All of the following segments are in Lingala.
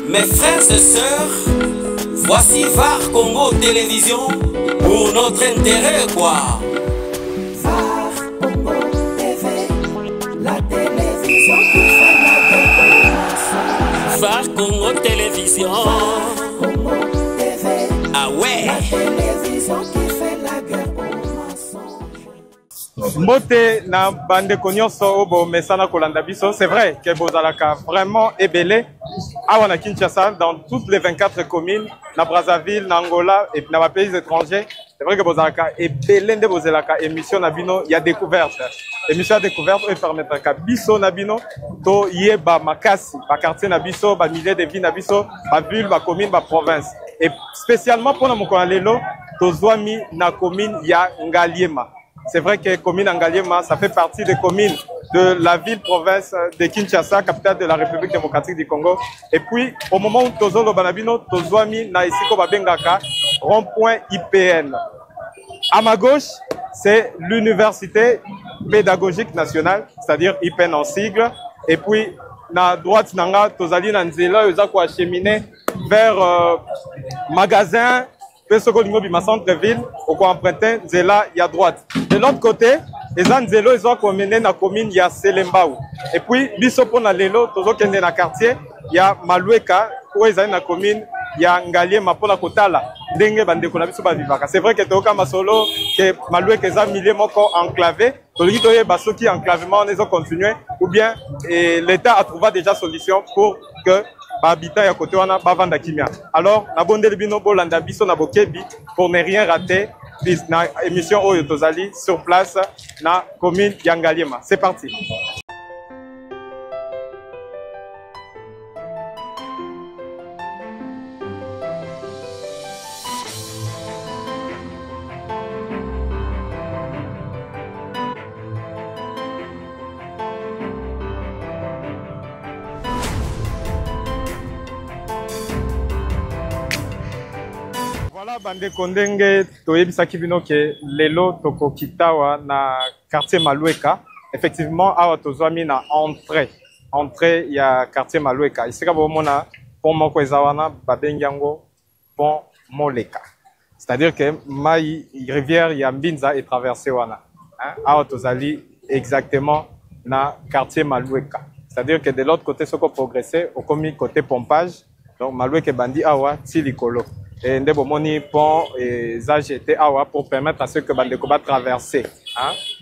Mes frères et sœurs, voici VAR Congo Télévision pour notre intérêt quoi. VAR Congo TV, la télévision qui fait la guerre. VAR Congo Télévision. Congo TV, ah ouais. la télévision qui fait la guerre au mensonge. Mbote na bande konyoso obo mesana kolanda biso, c'est vrai que bozalaka vraiment ébélé awa na Kinshasa dans toutes les 24 communes na Brazzaville, na Angola et na pays étrangers. C'est vrai que bozalaka ébélé nde bozelaka émission na bino ya découverte. Émission ya découverte et permettra biso na bino to yeba makasi ba quartier na biso, ba milliers de villes na biso, ba ville, ba commune, ba province. Et spécialement pour na mokolo lelo tozwami na commune ya Ngaliema. C'est vrai que commune Ngaliema, ça fait partie des communes de la ville-province de Kinshasa, capitale de la République démocratique du Congo. Et puis, au moment où Tozolo Banabino, Tozwami na Isiko Babengaka, rond-point IPN. À ma gauche, c'est l'Université pédagogique nationale, c'est-à-dire IPN en sigle. Et puis, na droite, nanga, Tozali Nanzela, Yozako acheminé vers magasin. Ma centre-ville, au quoi emprunté, Zela, il y a droite. De l'autre côté, les Anzelo, ils ont combiné dans la commune, il y a Selembaou. Et puis, Bisopo na Lelo, Tozo Kende dans le quartier, il y a Maloueka, où ils ont dans la commune, il y a Ngalié, Mapola Kotala, Dengue, Bandeko, Biso Bavivaka. C'est vrai que Toka Masolo, que Maloueka, ils ont milliers moko enclavé. Toliki Toye, Basoki, enclavement, ils ont continué. Ou bien, l'État a trouvé déjà solution pour que habitants à côté wana bavanda kimia. Alors na bondeli bino bolanda biso na bokebi pour ne rien rater na émission Oyo Tozali sur place na commune ya Ngaliema. C'est parti. Voilà, bande kondenge toyebisaki bino ke lelo toko kitawa na quartier Maloueka. Effectivement, awa tozwami na entrée ya quartier Maloueka. Isika bomona pont moko ezawana babengi yango pont Moleka. C'est-à-dire que mai rivière ya Mbinza est traversée wana. Awa tozali exactement na quartier Maloueka. C'est-à-dire que de l'autre côté soko progresser au commis côté pompage. Donc Maloueka bandi awa tilikolo. Et ndebo moni pont et ça j'étais awa pour permettre à ceux que bandeko va traverser.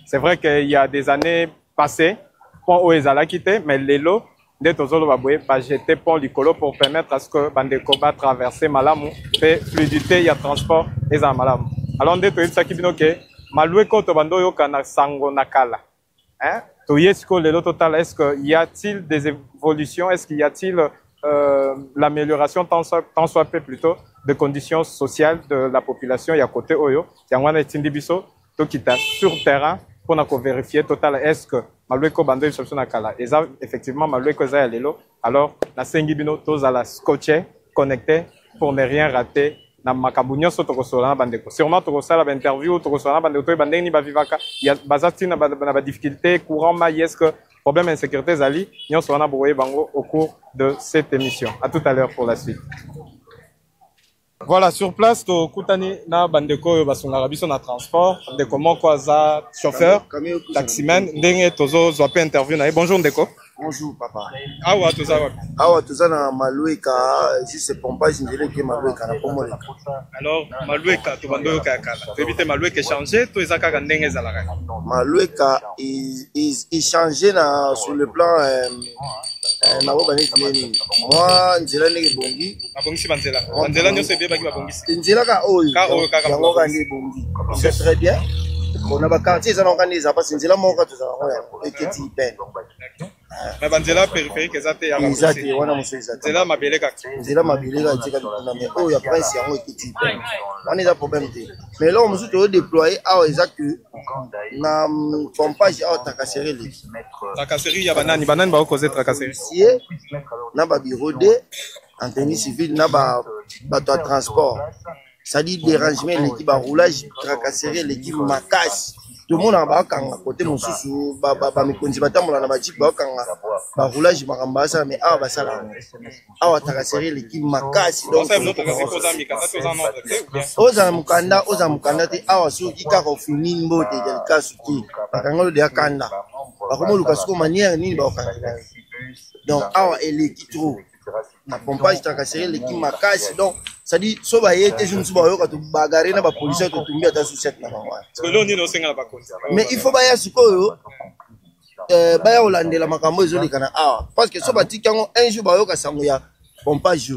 C'est vrai qu'il y a des années passées, pont Oezala quitté, mais l'élo de tozolo baboué va jeter pont likolo pour permettre à ce que bandeko va traverser malamu, fait fluidité, il y a transport et ça malamu. Alors ndé toyeb sakibino ke maloué koto bando yo kana sango nakala. Toyesko l'élo total, est-ce qu'il y a-t-il des évolutions, est-ce qu'il y a-t-il l'amélioration tant soit peu plutôt de conditions sociales de la population et à côté Oyo, Yangwana et Tindibiso, tout qui est sur terrain pour nous vérifier total est-ce que Maloueko Bando est sur Nakala. Et ça, effectivement, Maloueko Zaya Lelo, alors, la Sengibino, tous à la scotché, connecté pour ne rien rater. Na makabunyo so tokosola na bandeko. Sûrement tokosala ba interview, tokosola na bandeko to bandeni ba vivaka. Il y a bazati na ba difficulté courant mai est-ce que problème insécurité zali, nyon so na boye bango au cours de cette émission. À tout à l'heure pour la suite. Voilà, sur place, to kutani na bandeko basungaka biso na transport, ndeko moko aza chauffeur, taximan, ndenge tozo zwape interview na ye. Bonjour ndeko. Bonjour papa. Awa toza wapi? Awa toza na Maloueka, juste pompage ndele ke Maloueka na pomoleka. Alors Maloueka to bando yo kaka. To éviter Maloueka changer, to ezaka ka ndenge ezalaka. Maloueka il changé na sur le plan na bo bani nini. Moi nzela ndenge bongi. Abongisi banzela. Banzela nyo sebe baki babongisi. Nzela ka oyo. Ka oyo kaka. Yango ka ndenge bongi. C'est très bien. On a ba quartier ça n'organise pas nzela moko to za ngo eketi ben. Mais banzela périphérique ezate ya babongisi. Ezate wana museza. Nzela mabele kaka. Nzela mabele ka tika na mais oyo ya prince yango eketi ben. On est à problème te. Mais là on me dit déployer awa exact na pompage awa takaseri les. Takaseri ya banani ba causer takaseri. Na ba bureau de antenne civile na ba bateau transport. Ça dit dérangement l'équipe à roulage tracasserie l'équipe macasse tout le monde a bakanga côté mosusu ba mikonzi batambola na bajip bakanga ba roulage makamba ça mais awa basala awa takaseri l'équipe makasi donc oza mukanda te awa soki kaka ofini mbote jalika suki bakanga de akanda bakomo luka suko manière nini bakanga donc awa eleki trop na pompage takaseri l'équipe makasi donc ça dit so ba yete je ne suis pas yo ka to bagarre na ba policier to tumbi ata sous cette na bango mais il faut ba ya sikoyo baya olandela makambo ezolekana awa parce que so batiki yango un jour bayoka sango ya pompage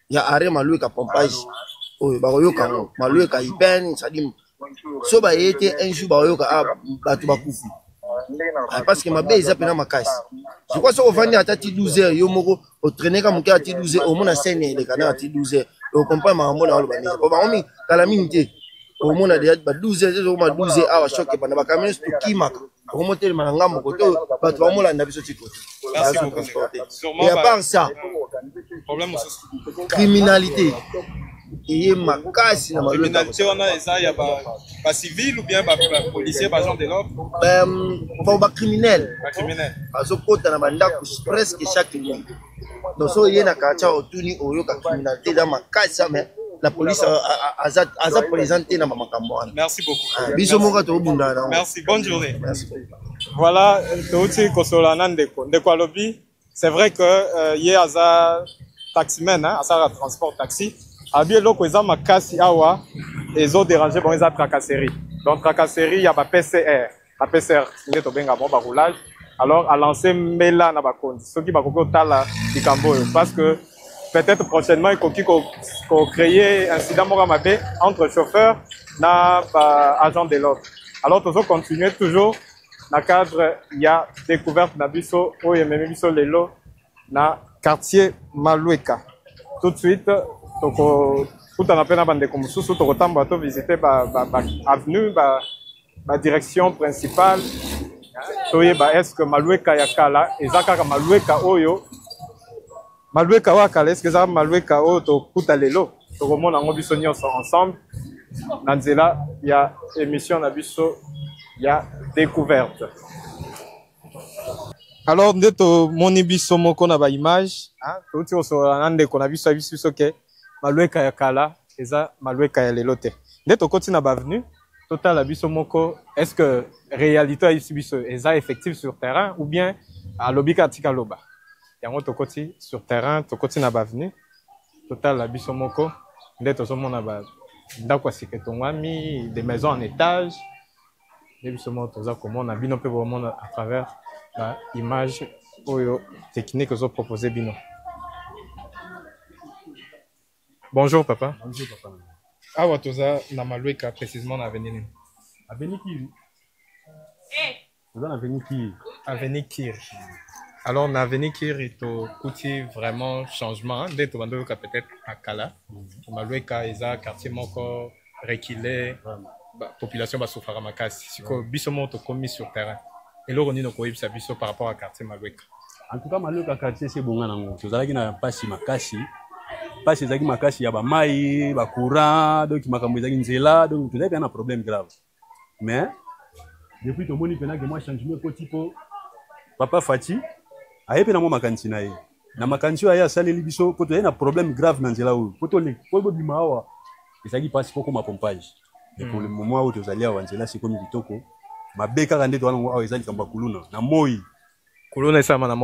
ya arrêt Maloueka pompage oyo bayoka ngo Maloueka ipen sadi so bayete un jour bayoka bato bakufi parce que mabe eza pena makasi je crois so ovandi ata ti 12h yo moko otraîner ka moke ati 12h au mona scène de kana ati 12h o comprend makambo na olobanisa o bangomi kala minute au mona de ba 12h zo ma 12h awa choque bana ba kamera to kimaka comment tu m'as engagé côté bah tu vas me l'enlever sur côté. Merci beaucoup. Et à part ça, problème criminalité. Et ma casse na criminalité on a ça il y a pas civil ou bien pas policier pas agent de l'ordre. Pas criminel. Pas criminel. Parce que côté na banda presque chaque nuit. Donc so yena kacha otuni oyo ka criminalité dans ma casse mais la police a présenté dans ma campagne. Merci beaucoup. Merci, bonne journée. Merci. Voilà, c'est vrai que il y a un taximan, un transport taxi. Abie loko eza makasi awa ezo déranger bon eza tracasserie. Donc tracasserie il y a ba PCR. La PCR c'est to benga bon ba roulage. Alors à lancer mela na ba kondi. Ceux qui ba koko tala dikambo parce que peut-être prochainement, il faut créer un incident entre chauffeurs et agents de l'ordre. Alors, nous allons continuer toujours dans le cadre, il y a découverte d'Abisso, où il y a même Abisso Lelo, dans le quartier Maloueka. Tout de suite, tout en appelant bande comme sous tout autant bateau visiter l'avenue, la direction principale. Est-ce que Maloueka yakala, et Zakara Maloueka Oyo. Maloueka wakala, est-ce que ça Maloueka o to kuta lelo to komona ngo biso nyonso ensemble na nzela ya émission na biso ya découverte. Alors ndeto moni biso moko na ba image to ti oso nande ko na biso biso ke Maloueka yakala eza Maloueka ya lelo te. Ndeto koti na ba avenue total la biso moko, est-ce que réalité ici biso eza effective sur terrain ou bien à lobika tika loba? Yango tokoti sur terrain, tokoti na bavenu, total la biso moko, nde tozomona ba ndako siketongwami, des maisons en étage, nde biso moko toza komona bino pe bomona à travers la image oyo technique ozo proposer bino. Bonjour papa. Bonjour papa. Awa toza na Maloueka précisément na avenue nini? Avenue Kiri. Toza na avenue Kiri. Avenue Kiri. Alors, on a venu qui est au côté vraiment changement. Dès que on a peut-être à Kala, on a loué Kaisa, quartier moko reculé, population va souffrir à Makasi. Si que bisomo to commis sur terrain. Et là on dit nos coïbs ça biso par rapport à quartier Maloueka. En tout cas, Maloueka quartier c'est bon nango. Tu as na pasi Makasi. Pasi zaki Makasi ya ba mai, ba courant, donc makambo zaki nzela, donc tu as bien un problème grave. Mais depuis ton moni pena que moi changement ko tipo papa Fati ayepe na mo makanti na ye na makanti ya saleli biso poto na problème grave na nzela oyo poto le poto bima awa ezaki pasi poko ma pompage et pour le moment où tozali awa nzela c'est comme kitoko mabeka kande to wana awa ezali kamba kuluna na moi kuluna esama na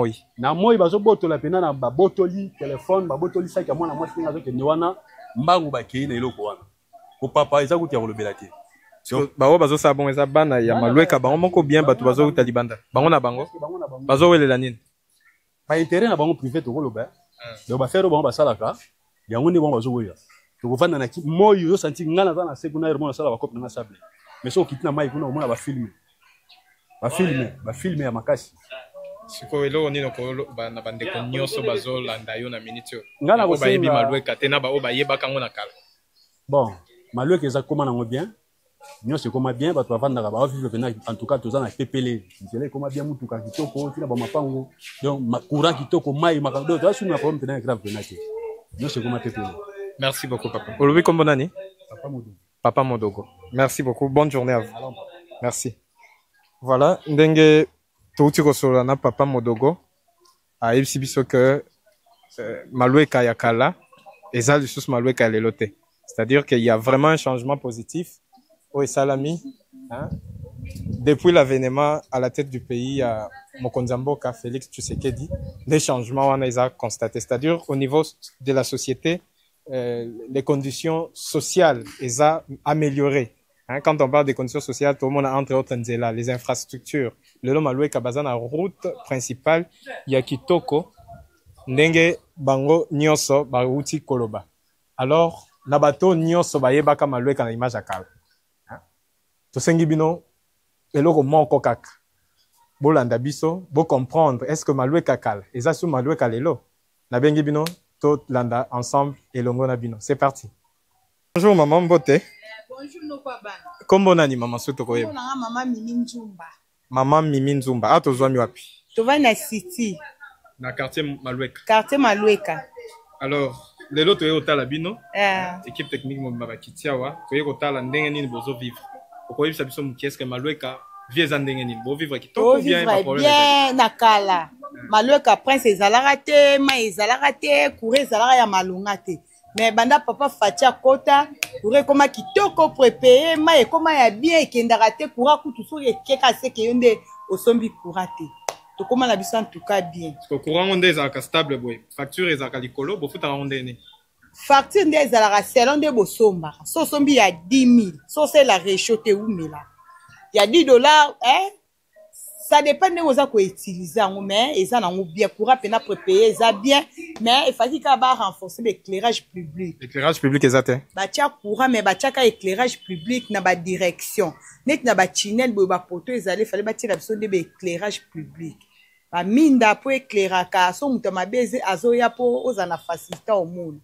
moi bazo botola pena na ba botoli téléphone ba botoli saki mwana mwasi ngazo ke wana mbangu bakei na eloko wana ko papa ezaki ko lobela te bazo bazo sa bon eza bana ya Maloueka bango moko bien bato bazo talibanda bango na bango bazo welela nini ba intérêt na bango privé to koloba donc ba faire bango basalaka yango ne bango bazo weya to kofanda na ki moyo yo senti ngana za na secondaire mo na sala ba copie na sable mais so kitina mai kuna omona ba filmer ya makasi siko elo nino ko na bande ko nyoso bazo landa yo na minute ngana ko ba yebi Maloueka te na ba o ba yeba kango na kala bon Maloueka eza koma nango bien nous c'est comment bien parce que avant d'avoir vivre en tout cas tous ans à pépélé c'est comment bien mutu ka kitoko tina ba mapango donc ma courant kitoko mai makado tu as une problème tena grave penate nous c'est comment pépélé. Merci beaucoup papa. Olobi comme bonne année papa Modogo. Papa Modogo, merci beaucoup, bonne journée à vous. Merci. Voilà, ndenge touti kosola na papa Modogo a yebisi biso que Maloueka ya kala eza lisusu Maloueka ya lelo te. C'est-à-dire qu'il y a vraiment un changement positif au Salami, hein? Depuis l'avènement à la tête du pays à Mokonzi Mboka Félix Tshisekedi, les changements on les a constatés. C'est-à-dire au niveau de la société, les conditions sociales les a améliorées. Hein, quand on parle des conditions sociales, tout le monde a entre autres nzela, les infrastructures. Le long Maloueka bazana route principale, il y a Kitoko, ndenge bango nyonso baruti koloba. Alors, na bato nyonso bayebaka Maloueka na image akala. Hein? Tosengi bino eloko moko kaka. Bolanda biso, bo comprendre est-ce que Maloueka kala, eza su Maloueka lelo. Na bengi bino tout landa ensemble elongo na bino. C'est parti. Bonjour maman Mbote. Bonjour no papa. Kombo nani mama soto koyeba? Kombo na mama Mimi Nzumba. Mama Mimi Nzumba. Ah tozwami wapi? Tova na city. Na quartier Maloueka. Quartier Maloueka. Alors, lelo toye otala bino. Équipe technique mo bakitiawa, toye otala ndenge nini bozo vivre. Okoyebisa biso qu'est-ce que Maloueka vie za ndenge nini? Bo vivre kitoko bien pas problème. Bien nakala. Maloueka prince ezalaka te, ma ezalaka te, couré ezalaka ya malonga te. Mais banda papa Fatia Kota, couré koma kitoko prépayé, ma ekoma ya bien ekendaka te coura kutu so ekeka seke yonde osombi coura te. To koma na biso en tout cas bien. Parce que courant onde ezalaka stable boy. Facture ezalaka likolo, bo futa onde ne. Facture nde ezalaka selon de bosomba. So sombi ya 10 000. So c'est la réchauffe ou mila. Il y a $10, hein? Ça dépend de vous avez utilisé, mais ils ont bien pour appeler préparer, ça bien, mais il faut qu'il y ait renforcer l'éclairage public. L'éclairage public est atteint. Batia courant, mais batia éclairage public na ba direction. Net na ba tunnel, ba poto, ils allaient fallait bâtir l'absence de l'éclairage public. Ba minda pour éclairer car son mutama baiser azoya pour aux en faciliter au monde.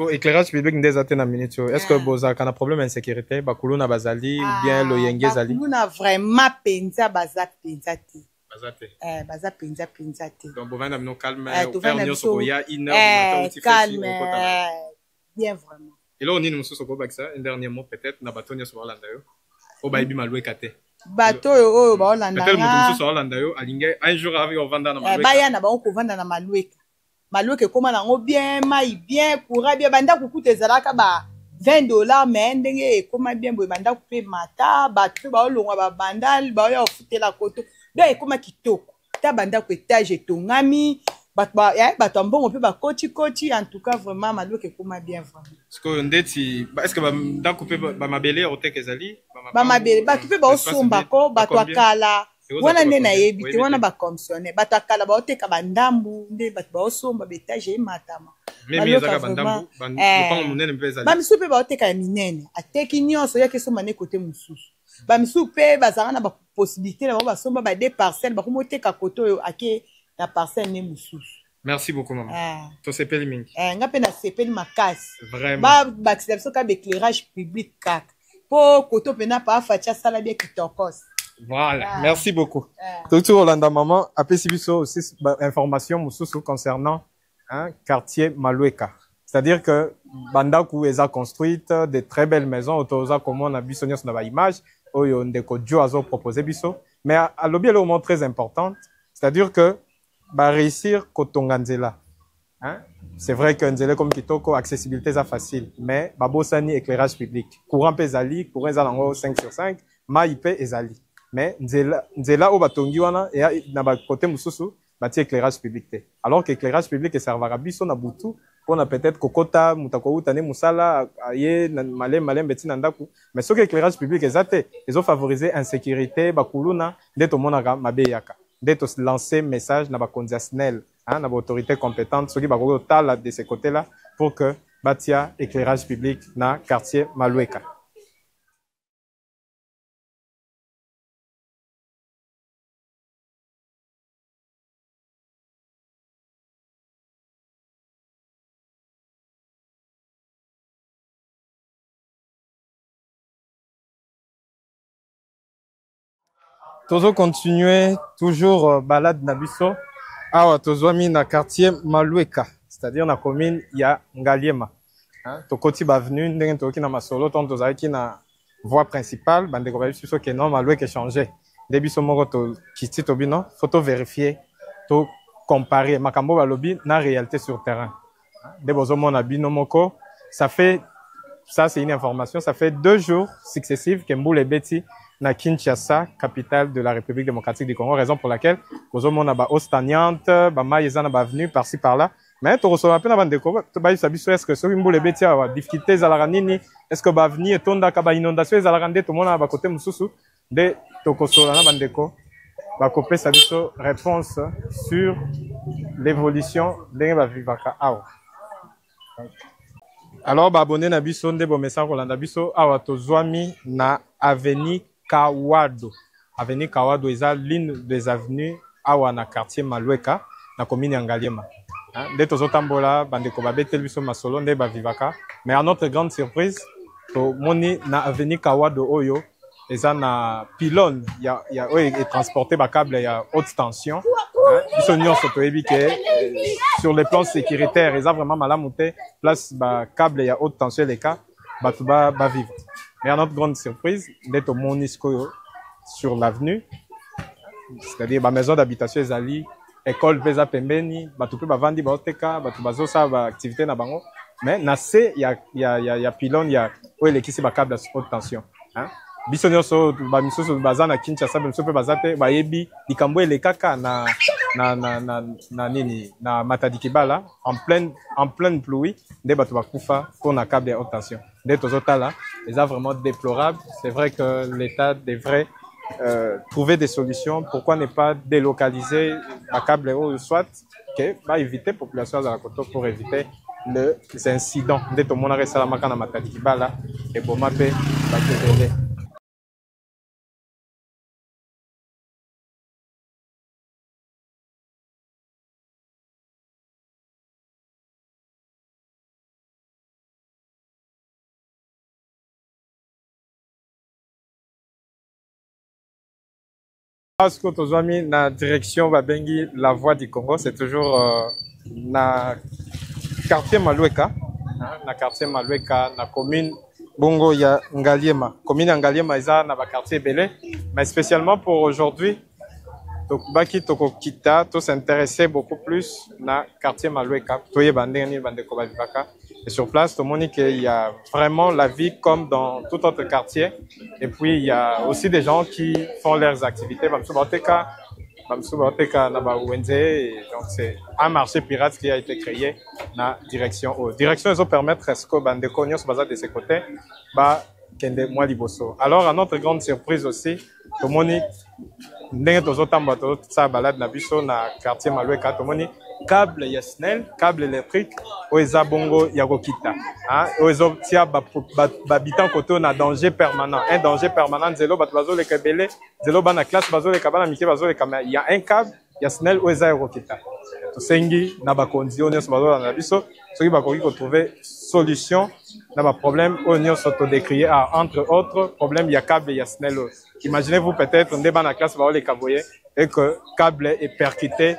Éclairage public n'est atteint na minute. Est-ce que boza kana problème d'insécurité, ba kuluna bazali ou bien lo yenge zali? Kuluna vraiment penza baza penza te. Bazate. Baza penza penza te. Donc bon vana no calme, faire nyo so ya 1 heure du matin calme. Bien vraiment. Et là on est nous so ko baksa un dernier mot peut-être na batonia so Hollanda yo. O ba ibi Maloueka te. Bato oyo ba Hollanda. Peut-être mutu so Hollanda yo alinga un jour avec on vanda na Maloueka. Ba ya na ba ko vanda na Maloueka. Maloueka koma nango bien, mai bien, courant bien, banda kukuta ezalaka ba $20 mais ndenge ekoma bien boye banda kupe mata, bato ba olongwa ba bandal, ba oya ofutela koto. Donc ekoma kitoko. Ta banda ku étage etongami, bato mbongo pe ba koti en tout cas vraiment Maloueka ekoma bien vraiment. Parce que ndeti est-ce que banda kupe ba mabele oteke ezali? Ba mabele, bato pe ba osomba ko, bato akala. Wana nde na yebi te wana ba commissionner bato akala ba oteka bandambu nde bato ba osomba betage ematama mimi ezaka bandambu lopango munene mpe ezali ba misu pe ba oteka ya minene ateki nyonso yake somba ne côté mususu ba misu pe bazanga na ba possibilité na ba somba ba des parcelles ba komoteka koto oyo ake na parcelle ne mususu. Merci beaucoup maman. To sepeli mingi. Nga pe na sepeli makasi. Vraiment. Ba acceptation ka éclairage public kaka. Po koto pe na pa Fatia sala bien kitokos. Voilà, merci beaucoup. Tout Hollanda maman, après Sibiso aussi information concernant quartier Maloueka. C'est-à-dire que Bandaku est construite de très belles maisons autour comme on a vu sur la image où on a proposé biso, mais à l'objet le moment très importante, c'est-à-dire que bah réussir Kotonganzela. C'est vrai que Nzela comme Kitoko accessibilité ça facile, mais babosani éclairage public. Courant pesali, courant zalango 5/5, maïpe ezali. Mais nzela o batongi wana et na ba côté mususu bati éclairage public te. Alors que éclairage public est servara biso na butu on a peut-être kokota mutako utane musala aye malem beti na ndaku mais ce que éclairage public ezate ils ont favorisé insécurité bakuluna ndeto monaka mabeyaka ndeto lancer message na ba conditionnel na ba autorité compétente ceux qui ba kotala de ce côté là pour que batia éclairage public na quartier Maloueka. Toujours continuer, toujours balade Nabiso. Ah, toujours mis dans quartier Maloueka, c'est-à-dire dans la commune il y a Ngaliema. Tokoti bavenu, ndenge toki na masolo, ton tozaki na voie principale, bandeko ba biso que non malwe que changer. Début so moko to kiti to bino, faut vérifier, to comparer makambo ba lobby na réalité sur terrain. De bozo mona bino moko, ça fait ça c'est une information, ça fait 2 jours successifs que Mboula Beti na Kinshasa, capitale de la République démocratique du Congo, raison pour laquelle bozo mona ba ostaniante, ba maïzana ba venu par-ci par-là. Mais tu reçois un peu avant de quoi tu vas savoir est-ce que ce qui mboule beti a difficulté à la ranini est-ce que va venir tonda ka ba inondation à la rande tout le monde va côté mususu de tokosola na bandeko va couper sa biso réponse sur l'évolution de va vivaka awa. Alors ba abonné na biso nde bo message kolanda biso awa tozwami na avenue Kawado. Avenue Kawado eza l'une des avenues awa na quartier Malweka na commune Ngaliema. Dès que tambola bandeko babetel biso masolo nde ba vivaka, mais à notre grande surprise to moni na avenue Kawado oyo eza na pylône ya oyo est transporté ba câble ya haute tension. Biso nyonso to yebi ke sur le plan sécuritaire eza vraiment malamu te place ba câble ya haute tension les cas batu ba vivre. Mais à notre grande surprise nde to moni skoyo sur l'avenue, c'est-à-dire ba maison d'habitation ezali école pesa pembeni batu pe bavandi baoteka batu bazosa ba activité na bango mais na se ya pylône ya o elekisi ba câble à haute tension hein biso nyonso ba misusu bazana Kinshasa biso pe bazate ba yebi likambo elekaka na nini na Matadi Kibala en pleine pluie nde batu bakufa pour na câble à haute tension nde tozotala c'est vraiment déplorable. C'est vrai que l'État devrait trouver des solutions. Pourquoi ne pas délocaliser la câble ou soit que va éviter la population de la côte pour éviter les incidents. Dès que tout le monde a réussi à la Matadi Kibala et bon mappé va te parce que tu as mis la direction Babengi, la voie du Congo, c'est toujours na quartier Malweka, na quartier Malweka, na commune Bongo ya Ngaliema. Commune Ngaliema eza na ba quartier Belé, mais spécialement pour aujourd'hui, Tokubaki Tokokita, tout s'intéresser beaucoup plus na quartier Malweka. Toye bandeni bandeko bavivaka. Et sur place, tout le monde dit qu'il y a vraiment la vie comme dans tout autre quartier. Et puis, il y a aussi des gens qui font leurs activités. Donc, c'est un marché pirate qui a été créé dans la direction haute. Direction, ils ont permettre à ce que les cognos se basent de ces côtés. Alors, à notre grande surprise aussi, tout le monde dit que balade na biso na quartier Malweka, tout le monde dit câble ya SNEL, câble électrique, oeza bongo ya kokita. Oezo tia babitan koto na danger permanent. Un danger permanent, zelo bat bazo le kabele, zelo bana classe bazo le kabana mike bazo le kama. Il y a un câble, ya SNEL oeza ya kokita. To sengi na ba condition nyos bazo na biso, soki ba koki ko trouver solution na ba problème o nyos auto décrier entre autres problèmes ya câble ya SNEL. Imaginez-vous peut-être ndé bana classe bazo le kaboye et que câble est percuté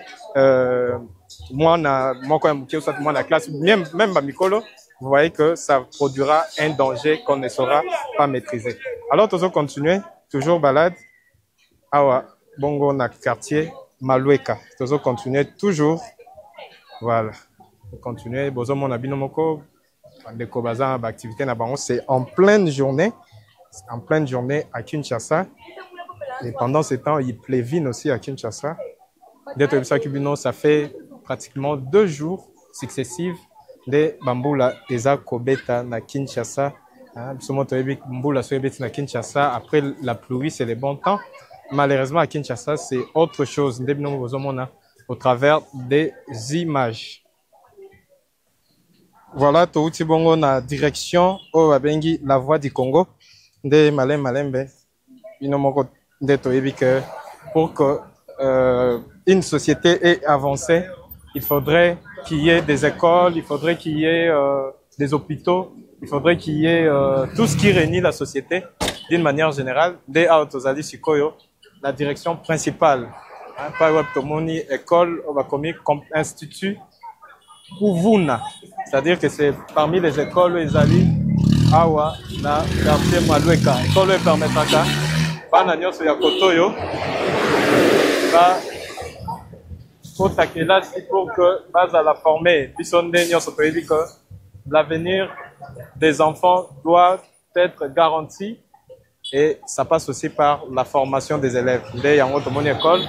moi dans la classe, même à Mikolo, vous voyez que ça produira un danger qu'on ne saura pas maîtriser. Alors, toujours continuer, toujours balade, awa bongo na quartier Malweka. Toujours continuer, toujours, voilà, continuer. Bozo mon abinomoko, ndeko baza activité na bango, c'est en pleine journée à Kinshasa. Et pendant ce temps, il pleuvine aussi à Kinshasa. Ça fait pratiquement 2 jours successifs de Bamboula Eza Kobeta na Kinshasa. Après la pluie, c'est le bon temps. Malheureusement, à Kinshasa, c'est autre chose. Au travers des images. Voilà, Touti Bongo na direction au Abengi, la voie du Congo. De Malembe. Pour que une société ait avancé, il faudrait qu'il y ait des écoles, il faudrait qu'il y ait des hôpitaux, il faudrait qu'il y ait tout ce qui réunit la société d'une manière générale. Dès Autozali Sikoyo, la direction principale, pas Tomoni, école, comme institut Kuvuna, c'est-à-dire que c'est parmi les écoles Ezali awa na quartier Malueka ekolo epermetaka bana nyonso ya kotoyo kota kelasi pour que bazala formé biso nde nyonso toyebi que l'avenir des enfants doit être garanti et ça passe aussi par la formation des élèves nde yango tomoni école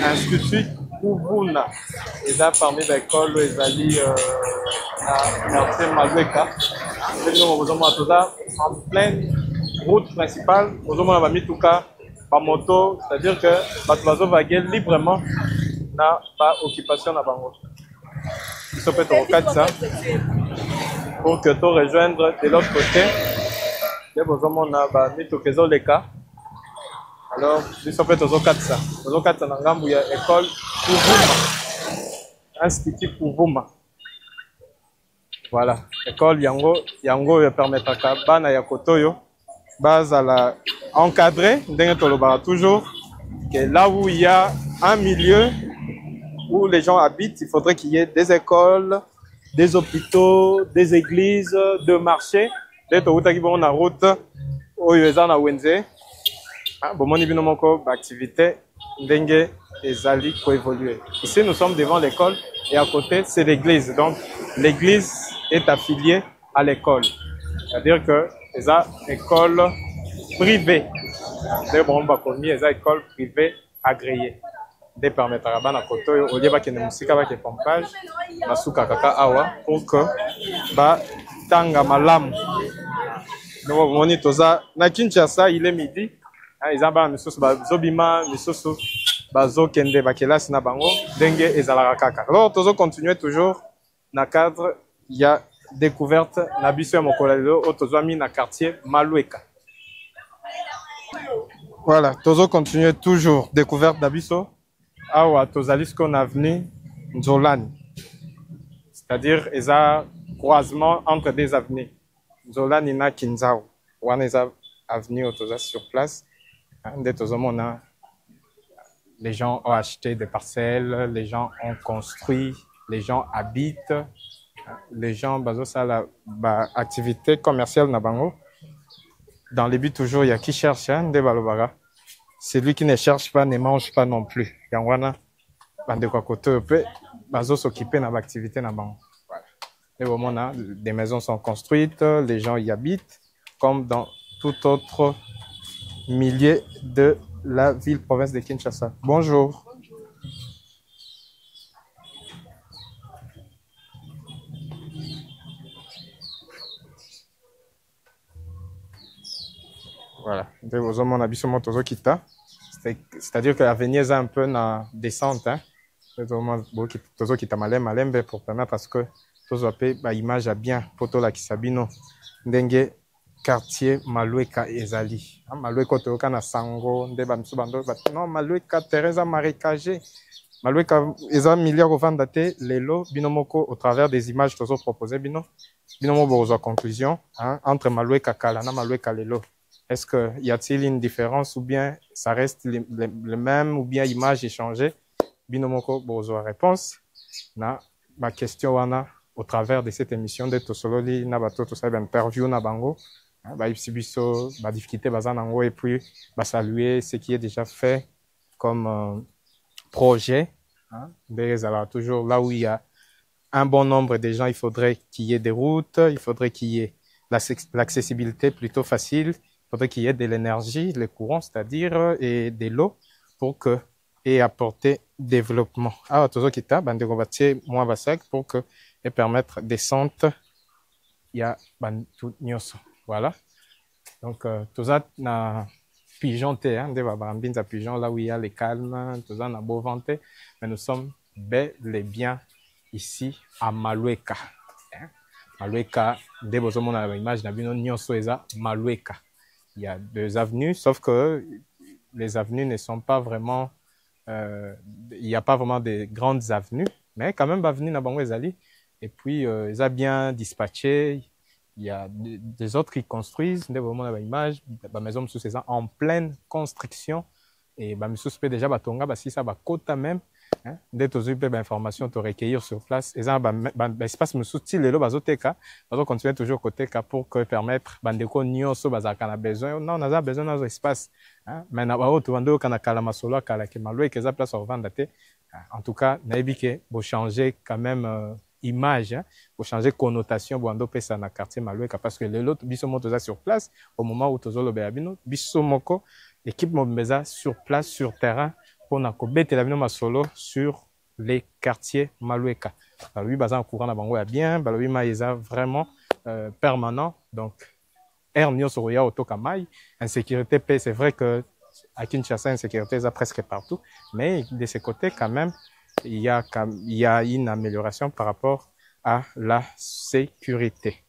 institut Kuvuna eza parmi baekole ezali na quartier Malueka ndenge bozomona toza en pleine route principale bozomona bamituka bamoto c'est-à-dire que bato bazovague librement na baoccupation na bango biso mpe tokokatisa pour que to rejoindre de l'autre côté nde bozomona bamituka ezoleka alors biso mpe tozokatisa na ngambu ya école Kuvuma institut Kuvuma voilà école yango oyo epermetaka bana ya kotoyo bazala encadré ndenge tolobaka toujours que là où il y a un milieu où les gens habitent, il faudrait qu'il y ait des écoles, des hôpitaux, des églises, des marchés. Dès on a route, na wenze, bomoni bino moko activité ndenge ezali ko évoluer. Ici nous sommes devant l'école et à côté c'est l'église. Donc l'église est affiliée à l'école. C'est-à-dire que c'est une école privée. C'est bon bakomi eza école privée agréée. De permettre à bana kotoyo au lieu bakende musika bake pompage basuka kaka awa pour que ba tanga malamu donc moni toza na Kinshasa il est midi ils aba misusu bazobima misusu bazokende bakelasi na bango ndenge ezalaka kaka alors tozo continuer toujours na cadre il y a découverte na biso ya mokolelo o tozwami na quartier Malueka. Voilà tozo continuer toujours découverte na biso awa tozali ce qu'on a avenue Nzolani, c'est-à-dire eza croisement entre des avenues Nzolani na Kinzao wana eza avenue toza sur place nde tozomona les gens ont acheté des parcelles, les gens ont construit, les gens habitent, les gens bazosala ba activité commerciale na bango dans le but toujours il y a qui cherche nde balobaka. Celui qui ne cherche pas ne mange pas non plus. Yangwana, bande kwa koto pe, bazo s'occuper na l'activité na bango. Voilà. Et au moment des maisons sont construites, les gens y habitent, comme dans tout autre milieu de la ville-province de Kinshasa. Bonjour. Voilà. C'est-à-dire que l'avenir est un peu na descente. Hein? Pour permettre à ce que tous les image à bien poto la kisabino ndenge quartier Malueka ezali. Malueka toka na sango nde ba msubando non Malueka Teresa marécagé. Malueka eza milliard au vendate lelo binomoko au travers des images tozo proposé binomo bozo conclusion hein, entre Malueka kala na Malueka lelo. Est-ce que y a-t-il une différence ou bien ça reste le même ou bien image échangée? Binomoko bozo réponse na ma question wana au travers de cette émission de Tosololi na bato to sa interview na bango ba ibsibiso ba difficulté bazanango et puis ba saluer ce qui est déjà fait comme projet hein alors toujours là où il y a un bon nombre de gens il faudrait qu'il y ait des routes, il faudrait qu'il y ait l'accessibilité plutôt facile. Il faudrait qu'il y ait de l'énergie, le courant, c'est-à-dire, et de l'eau pour que, et apporter développement. Alors, tout ce qui est, bande de moins basak pour que, et permettre descente, il y a, tout nyoso. Voilà. Donc, tout ça, na pigeon té, hein, de pigeon, là où il y a les calmes, tout ça, na beau venté, mais nous sommes bel et bien ici, à Malueka. Hein? Malueka, dès que vous avez l'image, nous nyoso eza Malueka. Il y a deux avenues, sauf que les avenues ne sont pas vraiment, il n'y a pas vraiment de grandes avenues, mais quand même, l'avenue Nabango Ezali, et puis, ils ont bien dispatché, il y a des autres qui construisent, des moments dans l'image, la maison en pleine construction, et bah, déjà, batonga, bah, si ça, bah, kota même, Dès que tu as information, tu recueillir sur place. Et ça, espace me soutient les lobes azoteka. On continue toujours côté pour permettre bandeko nyoso bazaka na besoin. Non, on a besoin d'un espace. Mais na bao tu vando kana kala masolo kala ke malwe ke za place au vendate. En tout cas, naebi ke bo changer quand même image, pour changer connotation pour ando pesa na quartier Maloueka parce que l'autre biso moto sur place au moment où tozo lobe abino biso moko l'équipe mobeza sur place sur terrain pour na ko bete la bino masolo sur les quartiers Maloueka. Alors lui bazan courant na bango ya bien, balobi maïza vraiment permanent donc air nyo sur ya otoka mai insécurité paix c'est vrai que à Kinshasa insécurité ça presque partout mais de ce côté quand même il y a une amélioration par rapport à la sécurité.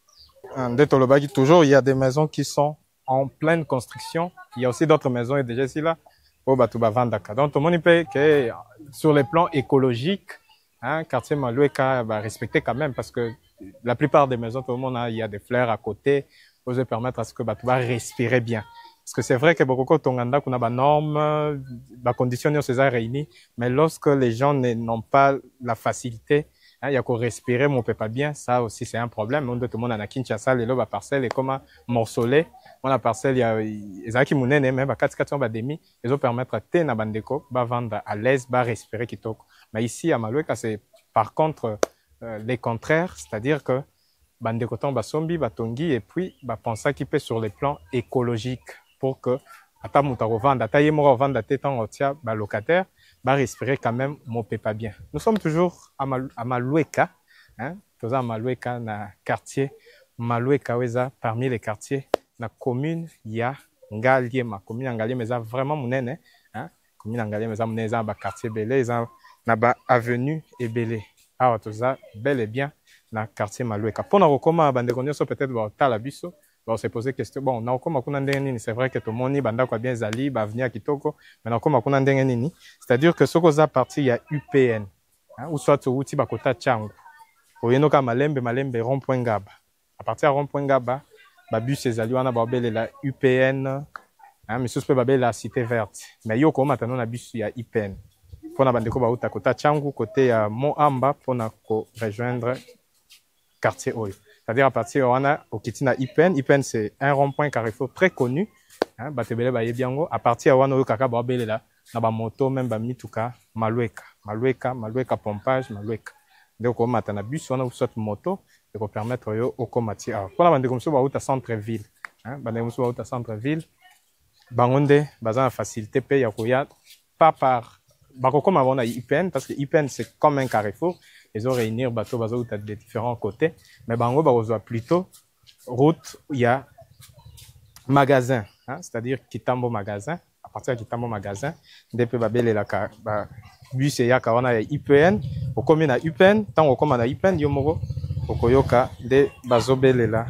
Toujours, il y a des maisons qui sont en pleine construction. Il y a aussi d'autres maisons et déjà ici là. Donc, tout le monde peut que sur les plans écologiques, quartier Maloueka va respecter quand même parce que la plupart des maisons, tout le monde il y a des fleurs à côté pour permettre à ce que tu vas respirer bien. Parce que c'est vrai que beaucoup de Tonganda, qu'on a des normes, des conditions sont réunies, mais lorsque les gens n'ont pas la facilité, il y a qu'on respirer, mais on peut pas bien, ça aussi c'est un problème. Tout le monde a Kinshasa, les lobes parcelles, et comme morcelé, on a parcelle, il y a les qui mounene, même à 4 demi, ils ont permettre à na bandeko, ba vendre à l'aise, ba respirer kitoko. Mais ici à Maloueka, c'est par contre les contraires, c'est-à-dire que bandeko tomba sombi, batongi, et puis penser qu'il peut sur les plans écologiques. Pour que ata muta revendre ata yemo revendre tant otia ba locataire ba respirer quand même mon pas bien. Nous sommes toujours à Maloueka tous à Maloueka na quartier Maloueka weza parmi les quartiers na commune ya Ngaliema commune Ngaliema ça vraiment munene commune Ngaliema ça munene ba quartier belé ça na ba avenue Ebele alors tout ça bel et bien na quartier Maloueka pour na rekoma bande konyoso peut-être ba tala biso. On s'est posé question. Bon, on a encore c'est vrai que tout le monde banda quoi bien zali, va venir à Kitoko, mais on a encore c'est-à-dire que ce qu'on a parti il y a UPN, ou soit au outil bakota changu. Au yenoka malembe rond-point Gaba. À partir de rond-point Gaba, bus zali wana babele la UPN, mais sous peu babele la cité verte. Mais yoko maintenant na bus il y a UPN. Pour na bandeko ba uta kota changu côté Moamba pour na ko rejoindre quartier Oyo. C'est-à-dire à partir au Kitina IPN. IPN, c'est un rond-point carrefour très connu. Batebele ba yebiango. À partir de kaka babele là, na ba moto même ba mituka Maloueka pompage Maloueka. Donc on matana bus on a soit moto pour permettre yo au komati. Pour la bande comme ça ba uta centre-ville. Bande comme ça ba uta centre-ville. Bangonde bazan facilité paye ya koya pas par bakokoma bona IPN parce que IPN c'est comme un carrefour. Ils ont réuni bateau bateau de différents côtés mais bango barozoa plutôt route il y a magasin c'est-à-dire Kitambo magasin à partir de Kitambo magasin depuis babele la bus ya kawana ya IPN au commune à UPN tant au commune à UPN yomoko okoyoka de bazobele la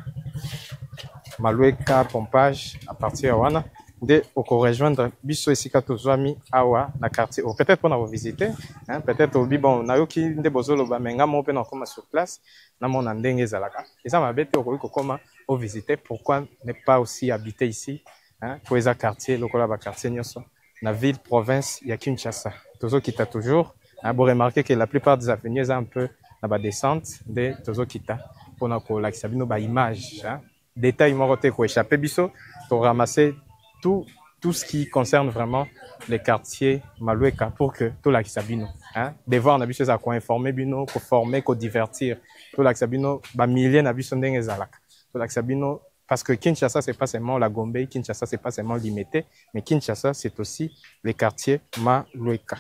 Maloueka pompage à partir wana de oko rejoindre biso esika tozwami awa na quartier peut-être pour nous visiter peut-être au bon na yoki nde bozolo ba menga mo pe na koma sur place na mona ndenge zalaka et ça m'a bête oko koma au visiter pourquoi ne pas aussi habiter ici pour les quartiers lokola ba quartier nyoso na ville province ya Kinshasa tozo kita toujours vous remarquez que la plupart des avenues un peu na ba descente de tozo kita pour na ko lakisa bino ba image détail morote ko échapper biso pour ramasser tout ce qui concerne vraiment les quartiers Maloueka pour que tout l'Axabino, devant na biso za ko informer bino, ko former, ko divertir. Tout l'Axabino ba milliers na biso ndenge zalaka. Tout l'Axabino parce que Kinshasa c'est pas seulement la Gombe, Kinshasa c'est pas seulement Limité, mais Kinshasa c'est aussi les quartiers Maloueka.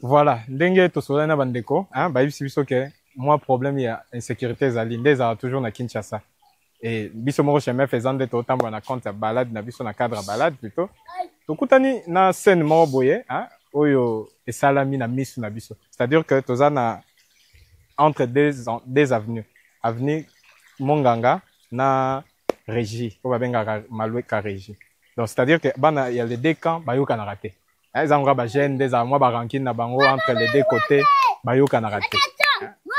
Voilà, ndenge to sola na bandeko, ba yebisi biso ke moi problème ya insécurité za linde za toujours na Kinshasa. Et biso moko chemin faisant de autant na compte balade na biso na cadre balade plutôt tokutani na scène moko boye oyo esalami na misu na biso c'est-à-dire que toza na entre deux avenues avenue Monganga na Régie pour babenga Maloueka Régie donc c'est-à-dire que bana il y a les deux camps bayoka na raté ezanga ba jeune des moi ba ranking na bango entre les deux côtés bayoka na raté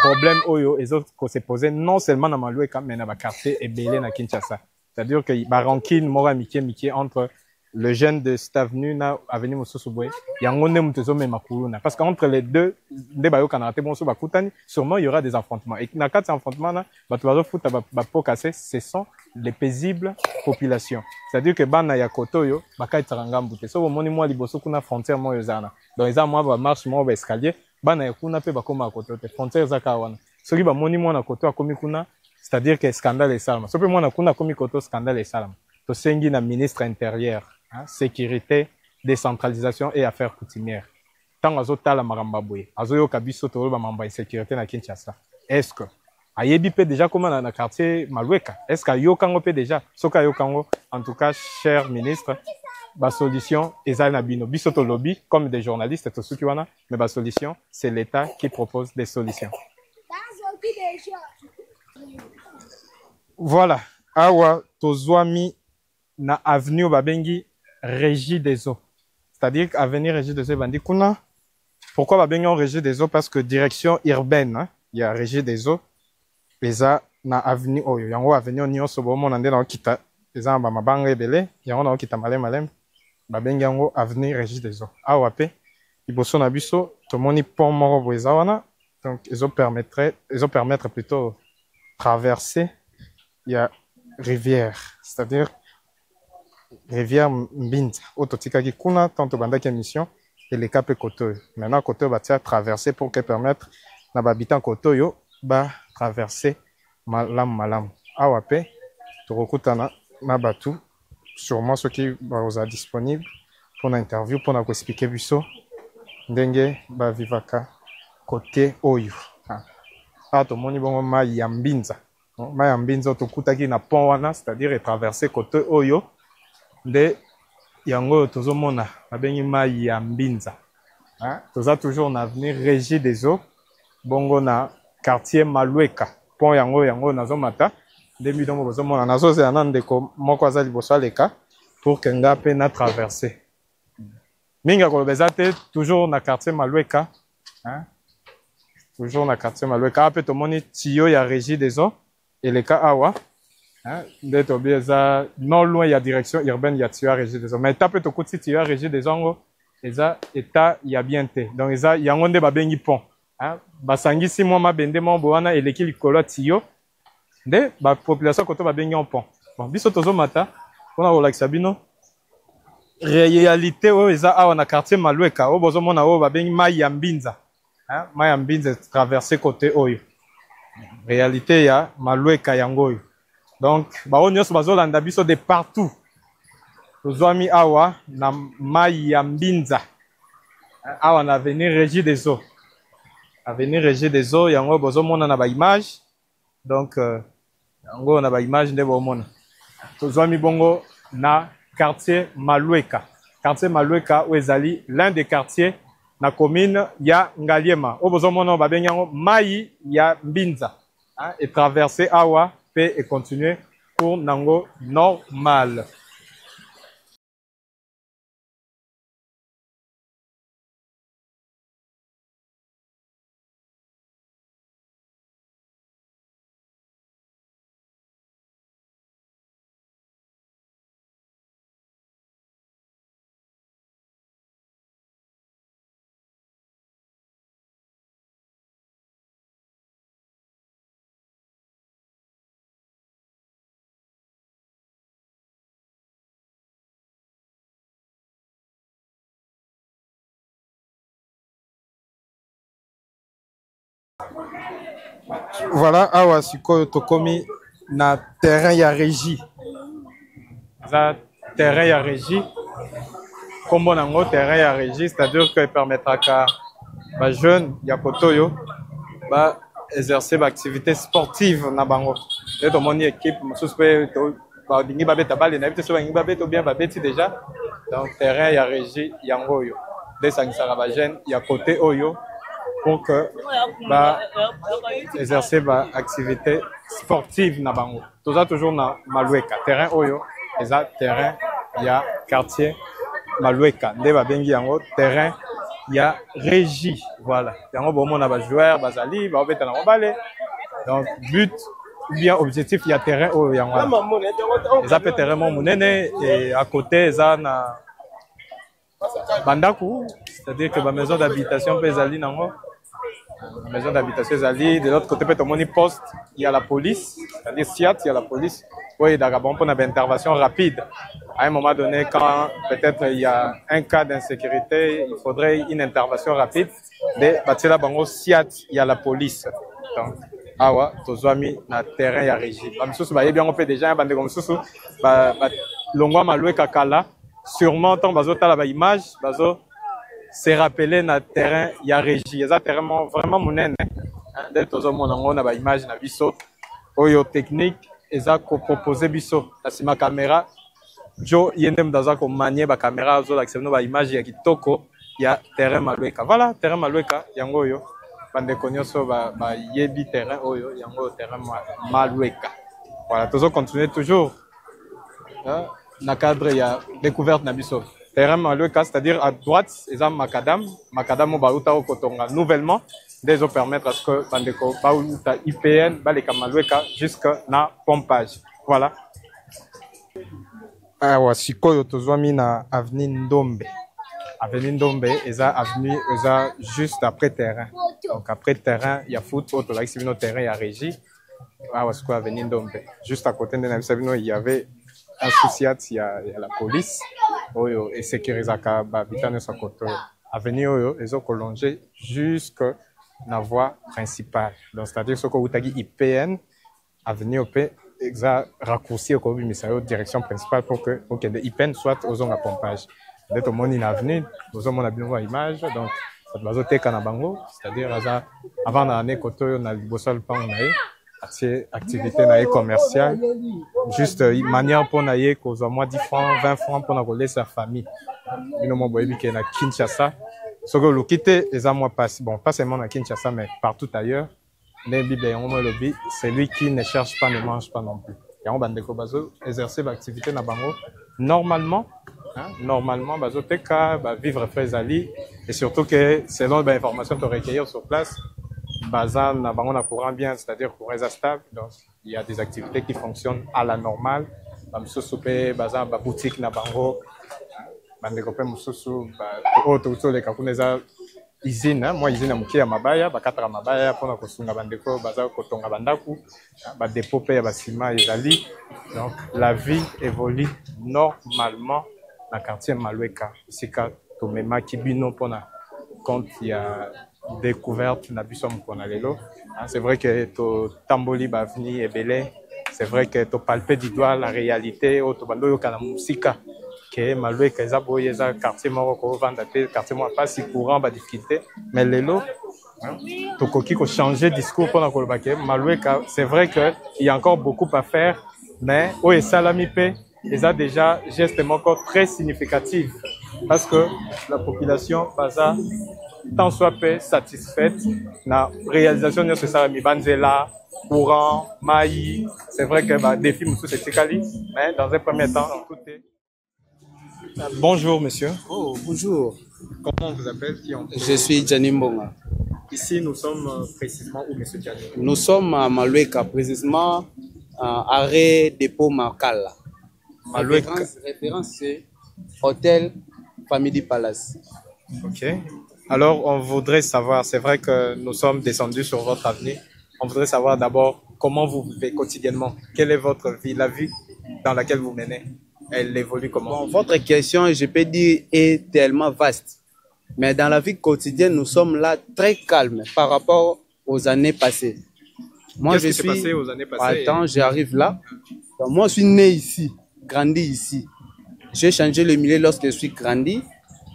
problème oyo les autres qu'on s'est posé non seulement dans Maloueka mais dans le quartier Ebele na Kinshasa c'est-à-dire que ba rancune mora mikie entre le jeune de cette avenue na avenue Mosusu Boye yango ne mutezo me makuluna parce qu'entre les deux nde bayo kanate bonso bakutani sûrement il y aura des affrontements et na quatre affrontements na bato bazo futa ba pokase ce sont les paisibles populations c'est-à-dire que bana ya kotoyo bakaitaka ngambu te so bomoni mwa liboso kuna frontière mo yozana donc eza mwa ba marche mo ba escalier bana ya kuna pe bakoma koto te frontière zaka wana soki bamoni mwana koto akomi kuna c'est-à-dire que scandale esalama so pe mwana kuna akomi koto scandale esalama tosengi na ministre intérieur hein, sécurité décentralisation et affaires coutumières ntango azotala makambo boye azoyoka biso toloba makambo ya sécurité na Kinshasa est-ce que ayebi pe déjà comment na quartier Malueka est-ce que ayokango pe déjà soki ayokango en tout cas cher ministre ba solution ezali na bino biso to lobby comme des journalistes to suki wana mais ba solution c'est l'État qui propose des solutions. Voilà awa tozwami na avenue babengi Régie des eaux c'est-à-dire avenue Régie des eaux bandi kuna pourquoi babengi en Régie des eaux parce que direction urbaine hein? Il y a Régie des eaux eza na avenue oyo yango avenue nyonso bomona nde na okita eza ba mabanga ebele yango na okita malem babengi yango avenue Régie des eaux awa pe liboso na biso tomoni pont moko boye eza wana donc ils ont permettre plutôt traverser il y a rivière c'est-à-dire rivière Mbinza ototikaki kuna tanto bandaki émission et les cap Kotoyo maintenant Kotoyo batia traverser pour que permettre na babitant Kotoyo ba traverser malam awa pe tokokutana na batu sûrement ceux qui baza disponible pour l'interview pour na ko expliquer biso ndenge ba vivaka côté oyo ah tomoni bongo mai ya Mbinza mai ya Mbinza tokutaki na pont wana c'est-à-dire traverser côté oyo nde yango tozomona babengi mai ya Mbinza toza toujours na avenue Régie des eaux bongo na quartier Malueka pont yango nazomata nde midongo bozomona nazozela na ndeko moko aza liboso aleka pour que nga pe na traverser mingi akoloba eza te toujours na quartier Malueka toujours na quartier Malueka ape tomoni tiyo ya Régie des eaux eleka awa nde tobi eza non loin ya direction urbaine ya tiyo ya Régie des eaux mais tape tokuti tiyo ya Régie des eaux eza état ya bien te donc eza yango nde babengi pont basangisi mwa mabende mwa bowana eleki likolo tiyo nde bapopulation koto babengi en pont bon biso tozomata mpona kolakisa bino réalité oyo eza awa na quartier Malueka oyo bozomona oyo babengi mai ya Mbinza mai ya Mbinza traversé côté oyo réalité ya Malueka yango oyo donc bao nyonso bazolanda biso de partout tozwami awa na mai ya Mbinza awa na avenue Régie des eaux avenue Régie des eaux yango bozomona na ba image donc yango na ba image nde bomona tozwami bongo na quartier Malueka oyo ezali l'un des quartiers na commune ya Ngaliema oyo bozomona babengi yango mai ya Mbinza et traverser awa pe et continuer pour nango normal. Voilà awa sikoyo tokomi na terrain ya Régie za terrain ya Régie kombo nango terrain ya Régie c'est-à-dire que permettra ba jeune ya Kotoyo ba exercer ba activité sportive na bango et to moni équipe mosusu pe to ba dingi ba beta bale na bita so bangi ba beto bien ba beti déjà donc terrain ya Régie yango yo desangisa ba jeune ya côté oyo pour que ba exercer ba activité sportive na bango toza toujours na Malueka terrain oyo eza terrain ya quartier Malueka nde ba bengi yango terrain ya Régie voilà yango bomona ba joueur bazali ba obeta na mobale donc but bien objectif il y a terrain au yangwa ils appellent terrain monene et à côté ça na bandaku c'est-à-dire que ma maison d'habitation peut aller nango la maison d'habitation est de l'autre côté peut tomber poste il y a la police c'est-à-dire SIAT il y a la police oui d'accord bon pour une intervention rapide à un moment donné quand peut-être il y a un cas d'insécurité il faudrait une intervention rapide de bâtir la bango SIAT il y a la police donc awa tozwami na terrain ya régie ba misusu ba yebi yango pe déjà bande comme misusu ba longwa malwe kakala sûrement tant bazotala ba image bazo se rappeler na terrain ya régie eza terrain vraiment monene de tozomona ngo na ba image na biso oyo technique eza ko proposer biso na sima caméra jo yende mdaza ko manier ba caméra zo l'accepter ba image ya kitoko ya terrain malweka voilà terrain malweka yango yo bande konyoso ba yebi terrain oyo yango terrain malweka voilà toujours continuer toujours na cadre ya découverte na biso terrain malweka c'est-à-dire à droite eza macadam ba uta au kotonga nouvellement des permettre à ce que bande ko ba uta IPN ba le malweka jusque na pompage voilà awa sikoyo tozwami na avenue Ndombe. Avenue Ndombe, eza avenue, eza juste après terrain. Donc après terrain, il y a foot, autre là, c'est notre terrain, il y a régie. Ah ouais, c'est quoi avenue Ndombe? Juste à côté de Nabisabino, il y avait un souciat, il y a la police. Oyo et sécuriser ka ba bitane sa côté. Avenue oyo, ils ont prolongé jusque la voie principale. Donc c'est-à-dire ce que vous avez IPN, avenue OP, exa raccourci au commune ministériel direction principale pour que des IPN soit aux zones à pompage. Dès au monde in avenue, aux zones à bien image, donc ça va zoter canabango, c'est-à-dire avant l'année côté on a bossal pan activité naïe commerciale, juste manière pour naïe cause moins 10 francs, 20 francs pour nous sa famille. Nous mon boy qui est à Kinshasa, ce que le quitter les mois passés, bon pas seulement à Kinshasa mais partout ailleurs. C'est lui qui ne cherche pas, ne mange pas non plus. Et on va exercer l'activité na bango normalement, normalement, vivre Frézali et surtout que selon l'information que recueillir sur place, bazan na bango na courant bien, c'est-à-dire courant stable. Donc il y a des activités qui fonctionnent à la normale. Bamsoupé, bazan ba boutique na bango, bande kopé mususu, auto les kakuneza. Usine, moi usine amuki ya mabaya, bakatra mabaya pona kosunga bandeko baza kotonga bandaku, ba dépôt pe ya basima ezali. Donc la vie évolue normalement dans quartier Malweka. Ici ka tomema kibino pona quand il y a découverte na biso mukona lelo. C'est vrai que to tamboli ba vini ebele, c'est vrai que to palper du doigt la réalité au to bando yo kana musika. Que Malweka eza boye eza quartier moko ko vanda te quartier mo pas si courant ba difficulté mais lelo to koki ko changer discours pour na ko ba ke Malweka c'est vrai que il y a encore beaucoup à faire mais o esalami pe eza déjà geste moko très significatif parce que la population baza tant soit peu satisfaite na réalisation de ce salami banzela courant maï c'est vrai que ba défi musu c'est tikali mais dans un premier temps écoutez. Bonjour monsieur. Oh, bonjour. Comment on vous appelle? Je suis Gianni Mbonga. Ici, nous sommes précisément où, monsieur Gianni? Nous sommes à Malweka, précisément à arrêt dépôt Makala. Malweka. Référence, c'est Hôtel Family Palace. Ok. Alors, on voudrait savoir, c'est vrai que nous sommes descendus sur votre avenue. On voudrait savoir d'abord comment vous vivez quotidiennement. Quelle est votre vie, la vie dans laquelle vous menez? Elle évolue comment? Bon, votre question, je peux dire, est tellement vaste. Mais dans la vie quotidienne, nous sommes là très calmes par rapport aux années passées. Moi, Qu'est-ce qui s'est passé aux années passées? Attends, j'arrive là. Donc, moi, je suis né ici, grandi ici. J'ai changé le milieu lorsque je suis grandi.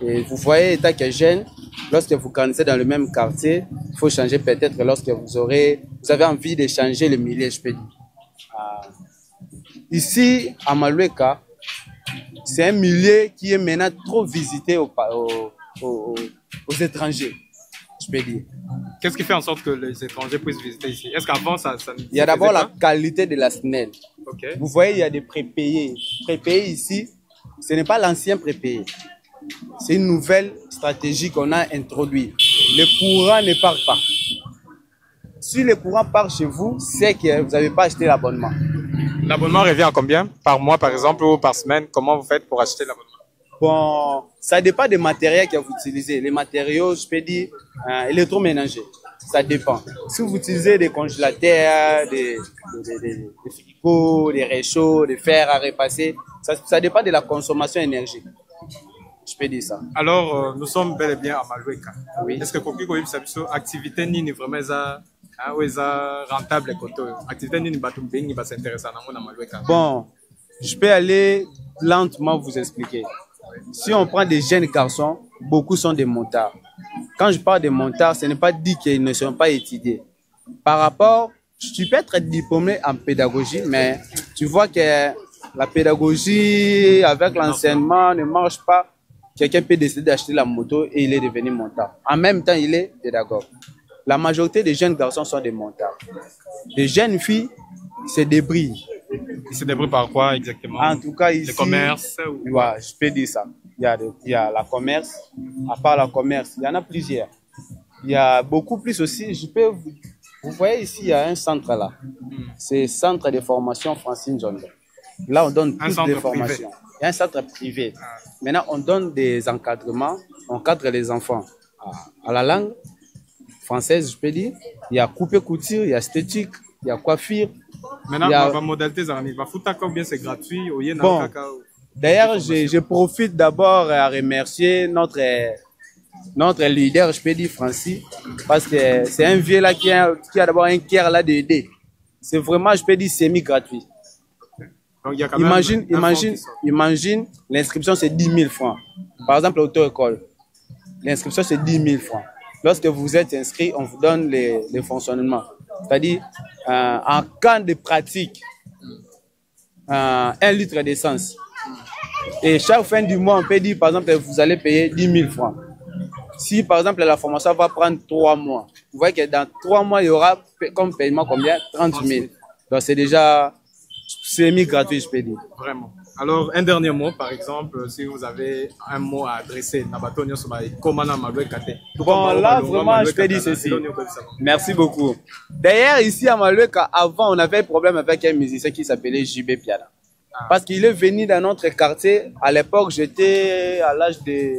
Et vous voyez, étant que jeune, lorsque vous grandissez dans le même quartier, il faut changer peut-être lorsque vous avez envie de changer le milieu, je peux dire. Ici, à Malweka, c'est un milieu qui est maintenant trop visité aux étrangers, je peux dire. Qu'est-ce qui fait en sorte que les étrangers puissent visiter ici? Est-ce qu'avant, ça il y a d'abord la qualité de la SNEL. Okay. Vous voyez, il y a des prépayés. Prépayés ici, ce n'est pas l'ancien prépayé. C'est une nouvelle stratégie qu'on a introduite. Le courant ne part pas. Si le courant part chez vous, c'est que vous n'avez pas acheté l'abonnement. L'abonnement revient à combien? Par mois, par exemple, ou par semaine? Comment vous faites pour acheter l'abonnement? Bon, ça dépend des matériels que vous utilisez. Les matériaux, je peux dire, électroménagers. Ça dépend. Si vous utilisez des congélateurs, des frigos, des réchauds, des fers à repasser, ça dépend de la consommation énergétique. Je peux dire ça. Alors, nous sommes bel et bien à Maloueka. Oui. Est-ce que Koki Koyib Sabiso, activité ni vraiment rentable côté? Activité ni batum bengi va s'intéresser à Maloueka. Bon, je peux aller lentement vous expliquer. Si on prend des jeunes garçons, beaucoup sont des montards. Quand je parle de montards, ce n'est pas dit qu'ils ne sont pas étudiés. Par rapport, tu peux être diplômé en pédagogie, mais tu vois que la pédagogie avec l'enseignement ne marche pas. Quelqu'un peut décider d'acheter la moto et il est devenu montard. En même temps, il est pédagogue. La majorité des jeunes garçons sont des montards. Les jeunes filles se débrouillent. Ils se débrouillent par quoi exactement? En tout cas, ici, le commerce ou... Ouais, je peux dire ça. Il y a la commerce. À part la commerce, il y en a plusieurs. Il y a beaucoup plus aussi. Vous voyez ici, il y a un centre là. C'est le centre de formation Francine Zondo. Là, on donne plus de formations. Il y a un centre privé. Maintenant, on donne des encadrements. On cadre les enfants à la langue française, je peux dire. Il y a couper-couture, il y a esthétique, il y a coiffure. Maintenant, la modalité, bien c'est gratuit. Bon, d'ailleurs, je profite d'abord à remercier notre leader, je peux dire Francis, parce que c'est un vieux là qui a d'abord un cœur là d'aider. C'est vraiment, je peux dire, semi-gratuit. Donc, il y a quand imagine, l'inscription c'est 10 000 francs. Par exemple, l'auto-école, l'inscription c'est 10 000 francs. Lorsque vous êtes inscrit, on vous donne les fonctionnements. C'est-à-dire, en cas de pratique, 1 litre d'essence. Et chaque fin du mois, on peut dire, par exemple, vous allez payer 10 000 francs. Si, par exemple, la formation va prendre 3 mois, vous voyez que dans 3 mois, il y aura comme paiement combien? 30 000. Donc, c'est déjà semi-gratuit, je peux dire. Vraiment. Alors, un dernier mot, par exemple, si vous avez un mot à adresser, bon, là, vraiment, je peux dire ceci. Merci beaucoup. D'ailleurs, ici à Maloueka, avant, on avait un problème avec un musicien qui s'appelait JB Piana. Parce qu'il est venu dans notre quartier. À l'époque, j'étais à l'âge de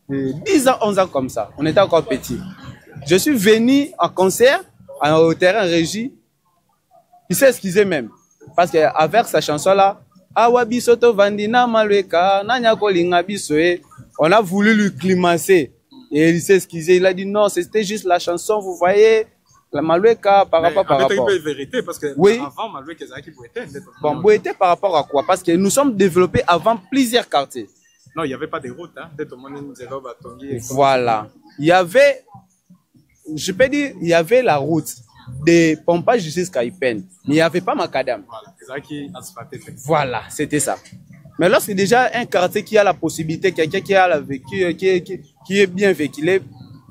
10 ans, 11 ans comme ça. On était encore petits. Je suis venu en concert au terrain régie. Il s'est excusé même. Parce qu'avec sa chanson-là, Awabisoto Vandina Maloueka, Nanya Kolinga Bisoe, on a voulu lui climacer. Et il s'est excusé. Il a dit non, c'était juste la chanson, vous voyez. La Maloueka par rapport. C'est vérité parce que oui. Avant Maloueka, c'est qui Boété. Bon, Boété par rapport à quoi? Parce que nous sommes développés avant plusieurs quartiers. Non, il n'y avait pas de route. Hein. Voilà. Il y avait, je peux dire, il y avait la route de Pompage jusqu'à Ipen. Mais il n'y avait pas Macadam. Voilà, c'était ça. Mais lorsque déjà un quartier qui a la possibilité, quelqu'un qui a vécu, qui est bien véhiculé,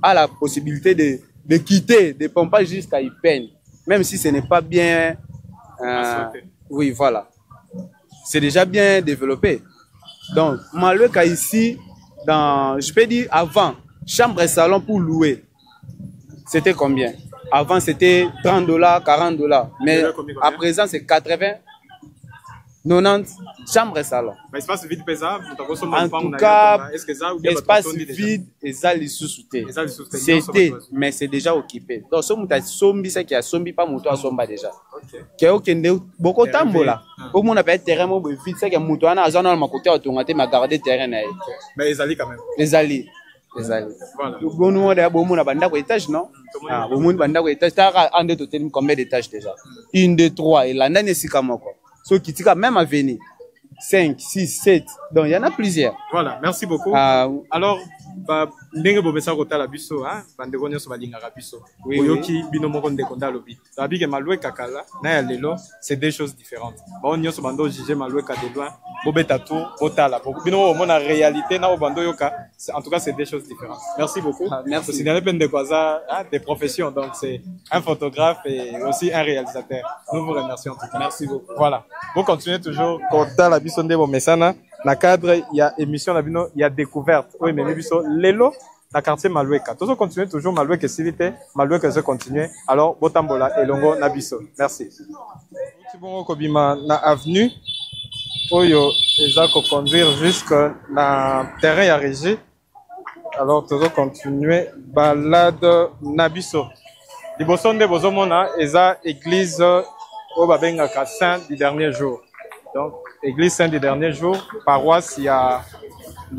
a la possibilité de quitter de Pompage jusqu'à Ipen, même si ce n'est pas bien. Oui, voilà. C'est déjà bien développé. Donc, Maloueka ici, je peux dire avant, chambre et salon pour louer, c'était combien? Avant, c'était $30, $40. Mais à présent, c'est 80, 90, chambre et salon. Espace vide pesable, en tout cas, espace vide et ça les sous-soutés. C'était, mais c'est déjà occupé. Donc, ce que sombi, c'est qu'il y a sombi, pas moto à somba déjà. Ok, beaucoup de temps, là. Au moins, on a pas terrain vide, c'est que moto à zone à ma côté, on a gardé terrain. Mais ils allaient quand même. Les alliés. Voilà. Bon, nous, on a beaucoup d'étages, non? Beaucoup d'étages. Tu as un de total combien d'étages déjà? 1, 2, 3. Et là, on est comme quoi. Ceux qui tirent même à venir. 5, 6, 7. Donc, il y en a plusieurs. Voilà, merci beaucoup. Alors, ndenge bobesa kotala biso bandeko nyonso balingaka biso oyoki bino moko ndeko nda alobi babi ke Maloueka kala na ya lelo c'est deux choses différentes bao nyonso bando juger Maloueka de loin bobeta tour botala bino omona réalité na bando yoka en tout cas c'est deux choses différentes. Merci beaucoup. Merci. C'est une de quoi des professions, donc c'est un photographe et aussi un réalisateur. Nous vous remercions en tout cas. Merci beaucoup. Voilà, vous continuez toujours kotala biso ndebo mesana. Na cadre, il y a émission, il y a découverte. Oui, mais biso lelo, dans le quartier Maloueka. Tous continuer toujours Maloueka Civité, Maloueka se continuer. Alors, Botambola et Longo Nabiso. Merci. Bon, Kobima, na avenue, Oyo, ils ont conduire jusqu'à la terrain à régie. Alors, toujours continuer balade Nabiso. Liboson de Bozomona, eza église au Babengaka Saint du dernier jour. Donc, église Saint du dernier jour, paroisse, il y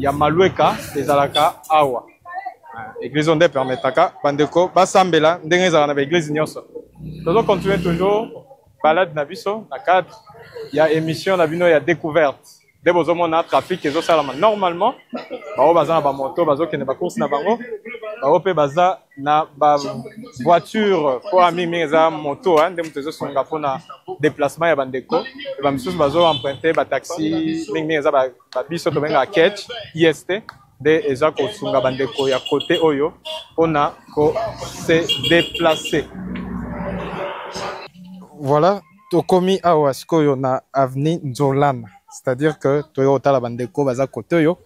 a Maloueka, ezalaka awa. Église onde permetaka, bandeko, basambela, ndenge ezalaka na église nyonso. Toujours continuer toujours balade Nabiso, na cadre, il y a émission Nabino, il y a découverte. Dès Bozomona, trafic, ezo salama. Normalement, bao baza na ba moto, bazo kene ba course na bango. Baope baza na ba voiture po ami meza moto hein ndem tezo songa pona déplacement ya bandeko e ba misusu bazo emprunter ba taxi meza ba biso to benga catch IST de eza ko sunga bandeko ya côté oyo pona ko se déplacer. Voilà, tokomi awa sikoyo na avenue Nzolana, c'est-à-dire que Toyota la bandeko baza côté oyo.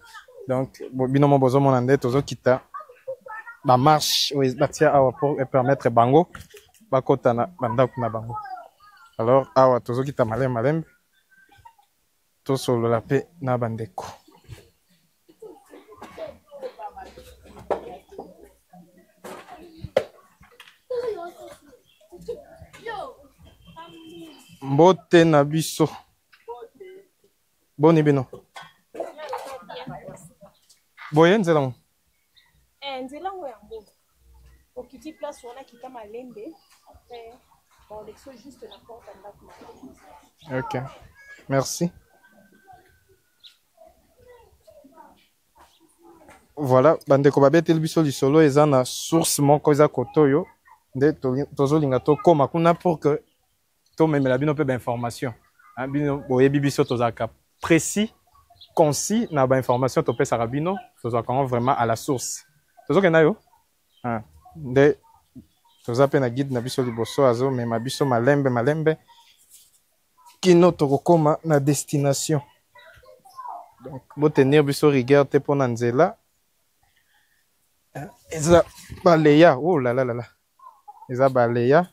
Donc binomo bozo monande tozo kita la marche batia awa pour permettre bango bakota na bandaku na bango. Alors awa tozo kita malembe to solo la pe na bandeko. Mbote na biso boni bino boye nzela mo nzela ngo yango okiti place wana kita malembe après bon l'exo juste la porte ndako. OK, merci. Voilà, bandeko babeteli biso lisolo eza na source moko eza kotoyo nde tozolinga tokoma kuna pour que tomemela bino mpe bainformation bino boyebi biso tozalaka précis concis na bainformation topesaka bino tozalaka vraiment à la source tozokenda yo nde toza mpe na guide na biso liboso azomema biso malembe kino tokokoma na destination. Donc botenir biso rigueur te mpo na nzela eza baleya oh la la la la eza baleya.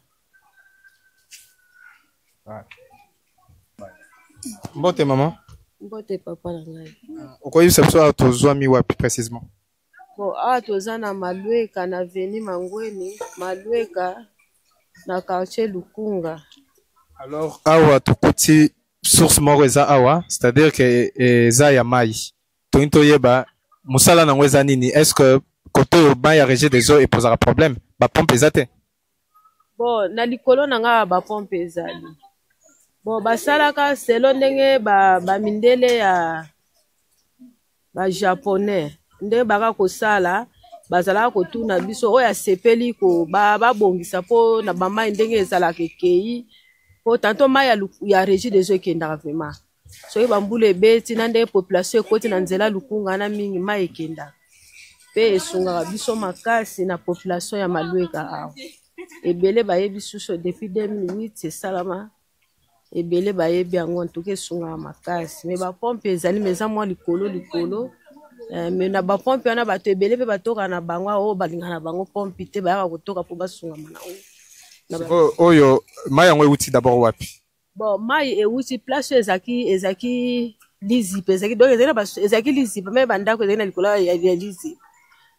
Mbote maman. Mbote papa na ngai. Okoyebisa biso awa tozwami wapi précisément? Bon, awa toza na Maloueka na Avenue Mangweni, Maloueka na quartier Lukunga. Alors awa tokoti source moko eza awa, c'est-à-dire que eza ya mai. Toyini toyeba musala nango eza nini? Est-ce que koto oyo mai ya rejet des eaux eposaka problème? Bapompe eza te? Bon, na likolo na nga bapompe ezali. Bon, basalaka selo ndenge bamindele ya japonais ndenge baka kosala bazalaka kotuna biso oyo asepeli ko babongisa po na bamai ndenge ezalaka ekei po tanto mai ya régie des eaux ekendaka vraiment soki bambula ebeti na ndenge population ekoti na nzela Lukunga na mingi mai ekendaka mpe esungaka biso makasi na population ya Maloueka awa ebele bayebi suso depuis 2008 esalama ebele bayebi yango ntuka esungaka makasi me bapompe ezali me eza mwa likolo me na bapompe wana bato ebele mpe batoka na bango oyo balinga na bango pompe te bayaka kotoka mpo basungama na oyo mai yango euti d'abord wapi? Bon, mai euti place oyo ezalaki lizipa ezalaki lizipa me bandako ezalaki na likolo ya lizipa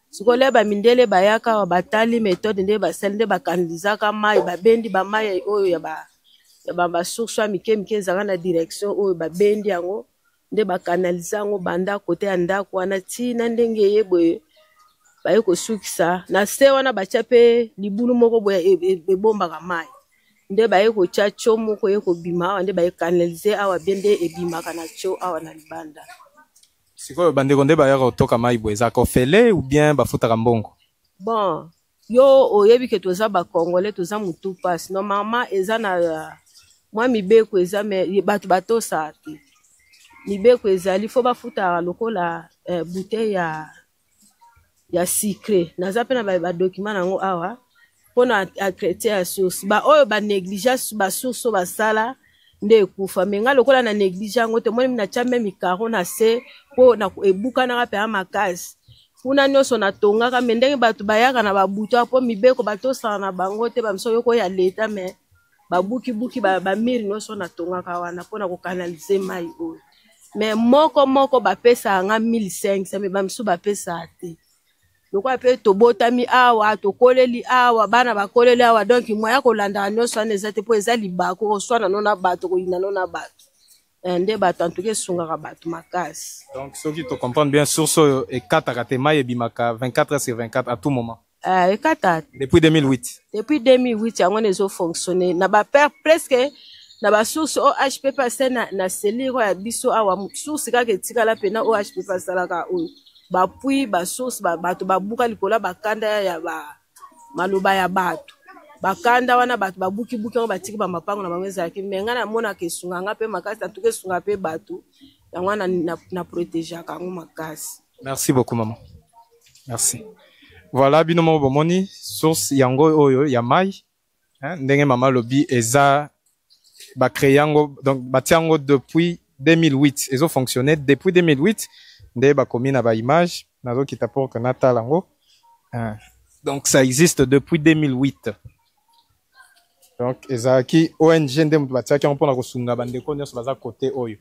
sikoyo le bamindele bayaka batali méthode nde basali nde bakanalizaka mai babendi bamai oyo ya basource ya mike ezalaka na direction oyo babendi yango nde bakanaliza yango banda kote ya ndako wana ntina ndenge ye boye baye kosukisa na se wana batya mpe libulu moko boye ebombaka mai nde baye kotya tio moko ye kobima awa nde baye kanalize awa bie nde ebimaka na tio awa na libanda. Sikoyo bandeko nde bayaka kotoka mai boye ezalaka ofele ou bien bafutaka mbongo? Bon, yo oyebi ke toza bakongole toza mutu pasi normalement eza na mwa mibeko eza me bato batosaka te mibeko ezali fo bafutaka lokola bouteille ya sucre naza mpe na badocument nango awa mpona akrete ya source baoyo banégligence basource basala nde ekufa me nga lokola na néglige yango te moni natya me mikaro na se mpo ebukanaka mpe ya makasi kuna nyonso natongaka me ndenge bato bayaka na babuto po mibeko batosala na bango te bamiso yoko ya leta me babukibuki bamiri nyonso natongaka wana mpona kokanalize mai oyo me moko bapesaka nga 1500 me bamiso bapesaka te lokwa mpe tobotami awa tokoleli awa bana bakoleli awa donc moya kolandaka nyonso wana eza te mpo eza libako koswana no na bato koyina no na bato nde bato antuka esungaka bato makasi. Donc soki to comprendre bien source oyo ekataka te mai ebimaka 24/24 à tout moment. Ekata Depuis 2008. Depuis 2008 yango nezo fonctionner na ba père presque na ba source OHP passé na seliro ya biso awa source kaka etikala pena OHP pasalaka oyo bapui ba source bato babuka likola bakanda ya ba maloba ya bato bakanda wana bato babuki ngo batiki ba mapango na bango ezalaki menga na mona kesunga nga pe makasi na tuke sunga pe bato yango na protéger kango makasi. Merci beaucoup maman. Merci. Voilà bino mo bomoni source yango oyo ya mai ndenge mama lobi eza ba créango donc batiango depuis 2008 ezo fonctionner depuis 2008 nde ba komi na ba image nazo kita pour que natalango donc ça existe depuis 2008. Donc ezaki ONG ndem batiaki mpona kosunga bandeko nyonso baza côté oyo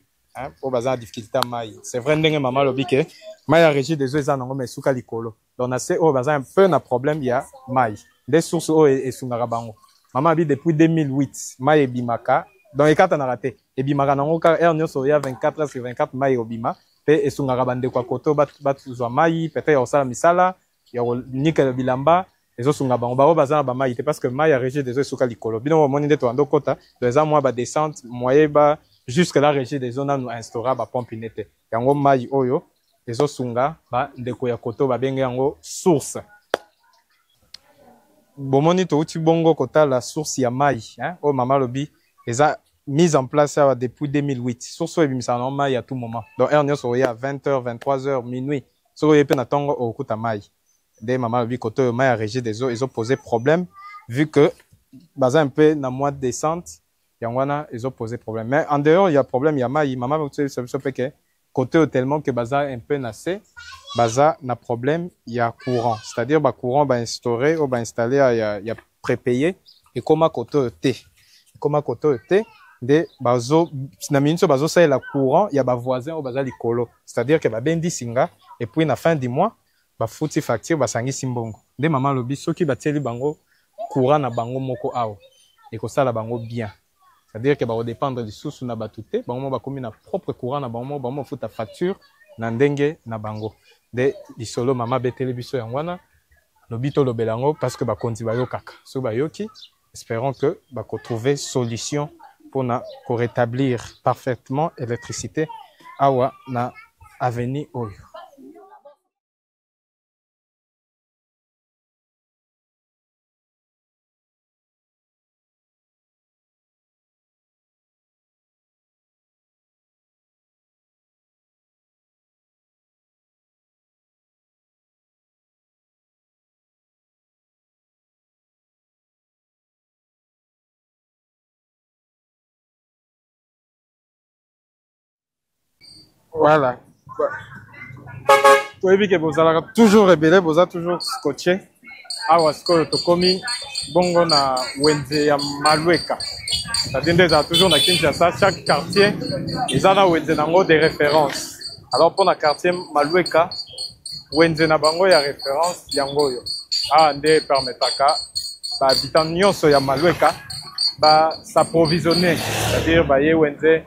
po baza difficulté mai. C'est vrai ndenge mama lobi ke mai ya régie des eaux eza nango mais suka likolo. Donc na se o baza un peu na problème ya mai. Des sources o esungaka bango. Mama bi depuis 2008 mai ebimaka donc ekata na raté ebimaka nango ka er nyonso ya 24/24 mai obima pe esungaka bandeko koto batuzwa mai peut-être ya osala misala ya nika bilamba ezosunga bango bao baza na ba mai te parce que mai ya régie des eaux esuka likolo. Bino moni nde to ando kota deux ans mois ba descente moyen ba jusque la régie des zones nous instaura ba pompe nete. Yango mai oyo ezosunga ba ndeko ya koto ba benge yango source. Bomoni to uti bongo kota la source ya mai o mama lobi eza mise en place depuis 2008. Source ebimisa na mai à tout moment. Donc er nyonso ya 20h, 23h, minuit. So yepe na tongo okuta mai. De mama lobi koto mai à régie des eaux ils ont posé problème vu que baza un peu na mois de descente yangwana ils ont posé problème. Mais en dehors il y a problème ya mai mama lobi so peke côté tellement que baza un peu nassé baza na problème il y a courant c'est-à-dire ba courant ba instauré ou ba installé il y a prépayé et comment côté de bazo na minso bazo ça la courant il y a ba voisin ou baza likolo c'est-à-dire que ba bendi singa et puis na fin du mois ba futi facture ba sangi simbongo de mama lobi soki bateli bango courant na bango moko awo et ko sala bango bien. C'est-à-dire que va dépendre du sous na batute, bango ba komi na propre courant na bango futa facture na ndenge na bango. De lisolo mama betele biso yangwana lobito lobelango parce que ba konti ba yokaka. So ba yoki, espérons que ba ko trouver solution pour na ko rétablir parfaitement l'électricité awa na avenue oyo. Voilà. Vous voyez que vous allez toujours révéler, vous allez toujours scotché. Awa sikoyo tokomi bongo na wenze ya Malueka. C'est-à-dire que toujours na Kinshasa, chaque quartier, ils ont na wenze nango des références. Alors pour na quartier Malueka, wenze na bango ya référence yango yo. Ah nde permetaka ba habitant nyonso ya Malueka ba s'approvisionner, c'est-à-dire ba ye wenze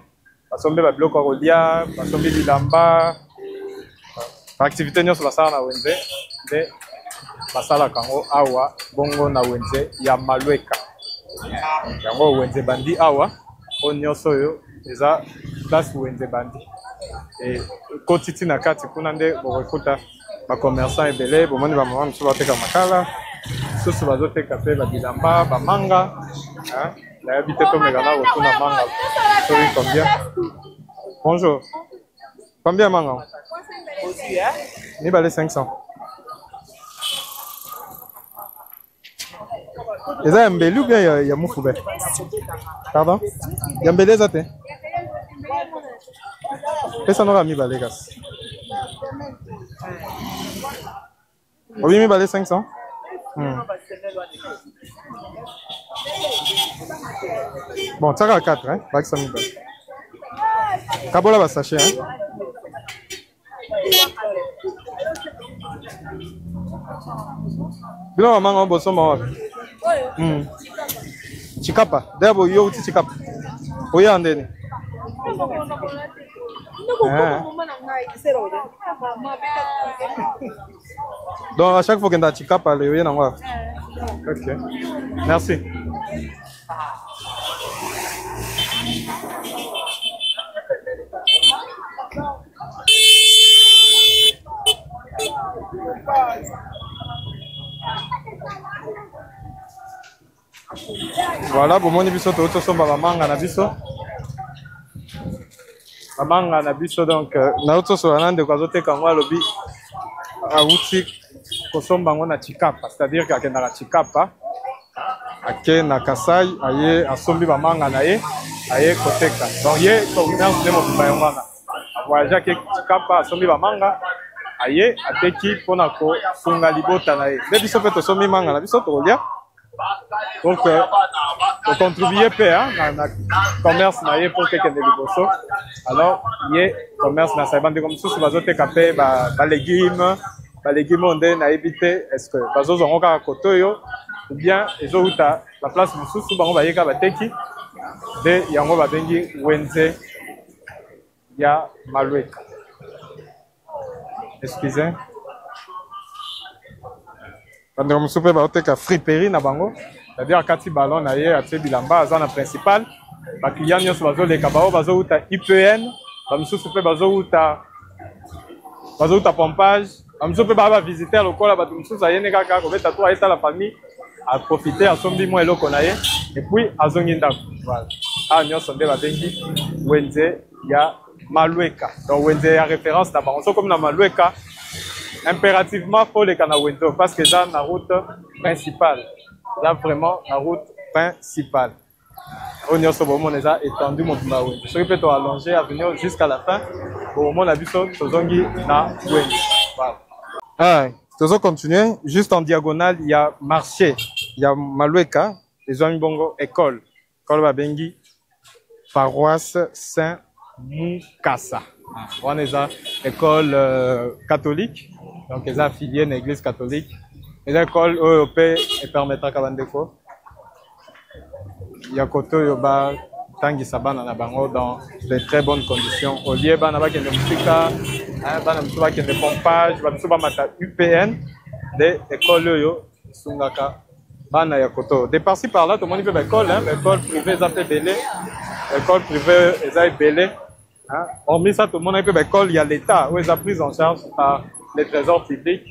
basombe ba biloko kolia, basombe bilamba, ba activité nyonso basala na wenze nde basala kango awa bongo na wenze ya Malueka. Yango wenze bandi awa o nyonso yo eza place wenze bandi. Et kotiti na kati kuna nde bokokuta ba commerçant ebele bomoni ba mama misusu bateka makala susu bazoteka pe ba bilamba ba manga la habité tomeka na kotuna manga. Sorry, combien? Bonjour. Combien manga? Aussi, hein? Ni balé 500. Et ça, mbelu bien ya mufube. Pardon? Ya mbele za te? Pesa no mi balé gas. Oui, mais 500. Bon, ça va 4, hein? Bac 100 000 balles. Kabola va sachet, hein? Bilo wa manga boso mawa. Chikapa. Dabo yo uti chikapa. Oya andeni. Donc à chaque fois qu'on a chikapa, le yoye nangwa. Ok. Merci. Voilà, bon, mon biso to to somba manga na biso. Manga na biso donc na auto so anande kwa zote kangwa lobi auti ko somba ngona chikapa, c'est-à-dire qu'akenda na chikapa ake na Kasai aye asombi ba manga na ye aye koteka. Donc ye commerce de mo bayongana. Voyage ke chikapa asombi ba manga aye ateki pona ko sunga libota na ye. De biso pe to sombi manga na biso to lia. Donc, on contribue hein, dans le commerce pour quelqu'un de liboso. Alors, il y a commerce dans sa bande comme ça, si vous avez capé, légumes, on a évité, est-ce que vous avez encore côté ou bien ils ont la place où vous avez bateki de yango babengi wenze ya Malueka. Excusez. Quand on se fait la friperie na bango, c'est-à-dire kati ballon na ye atie bilamba azana principal, ba client nyonso bazo le kabao bazo uta IPN, ba misusu pe bazo uta pompage, ba misusu pe ba visiter lokola ba misusu ayene kaka ko beta to aita la famille a profiter a sombi mo eloko na ye et puis azongi ndako. Voilà. Ah nyonso nde ba bengi wenze ya Malueka. Donc wenze ya référence na bango so comme na Malueka. Impérativement, il faut les canaux parce que c'est la route principale. Là, vraiment, la route principale. On a étendu mon tumaoué. Je peux allonger à venir jusqu'à la fin. Au moment où on a vu ça, voilà. Toujours continuer. Juste en diagonale, il y a marché. Il y a Malueka. Les amis bongo, école. École Babengi. Paroisse Saint-Mukasa. On a une école catholique. Donc, ils sont affiliés à l'église catholique. Les écoles européennes permettent à Kabandeko. Il y a côté Yoba, Tangi Sabana na bango dans de très bonnes conditions. Au lieu de la musique, de pompage, de UPN, des écoles yo, Sungaka, Bana Yakoto. De par-ci par-là, tout le monde fait l'école, l'école privée, ils ont fait belé. L'école privée, ils ont belé. Hormis ça, tout le monde a fait l'école, il y a l'État, où ils ont pris en charge par les trésors publics,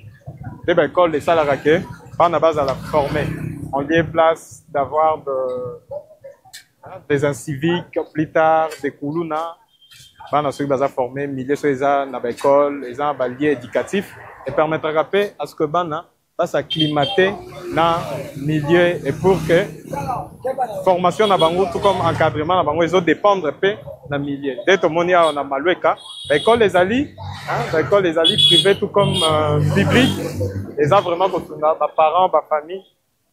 les écoles, les salariés, on a base à la former. On y est place d'avoir des inciviques, plus tard, des koulouna. On a ceux qui sont formés, milliers de gens dans l'école, les gens dans liés éducatifs, et permettre à ce que Bana va s'acclimater dans le milieu et pour que formation na bango tout comme encadrement na bango ils ont dépendre peu dans le milieu. Dès tout le monde on a Malueka, l'école les alliés, l'école les alliés privés tout comme public, les a vraiment pour nos parents, ma famille,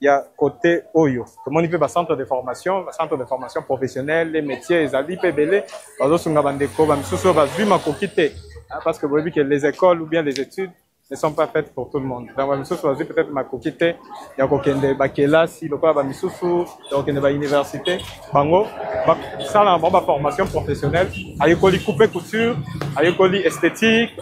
il y a côté Oyo. Tout le monde fait un centre de formation professionnelle, les métiers, les alliés PBL, bazo sunga bandeko, ba misusu ba zuma kokite, parce que vous voyez que les écoles ou bien les études ne sont pas faites pour tout le monde. Donc, je choisi peut-être ma coquette, il y a quelqu'un bakela si le quoi ba misusu, donc il y a université, bango, ça là bon formation professionnelle, ayekoli couper couture, ayekoli esthétique,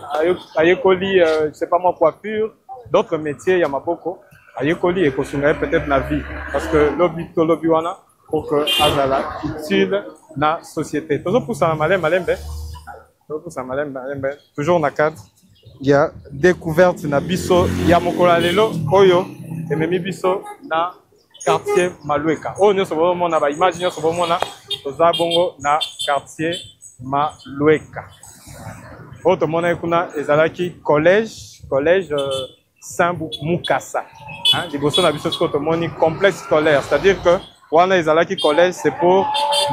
ayekoli je sais pas moi coiffure, d'autres métiers il y a maboko, ayekoli et kosunga peut-être la vie parce que lobby wana pour que azala utile na société. Toujours pour ça malembe, toujours na cadre. Il y a découverte na biso ya mokola lelo oyo ememi biso na quartier Malueka. Oh nyo sobo mona ba image nyo sobo mona toza bongo na quartier Malueka. Autre mona kuna ezalaki collège Saint-Mukasa. Hein, liboso na biso ko to moni complexe scolaire, c'est-à-dire que wana ezalaki collège c'est pour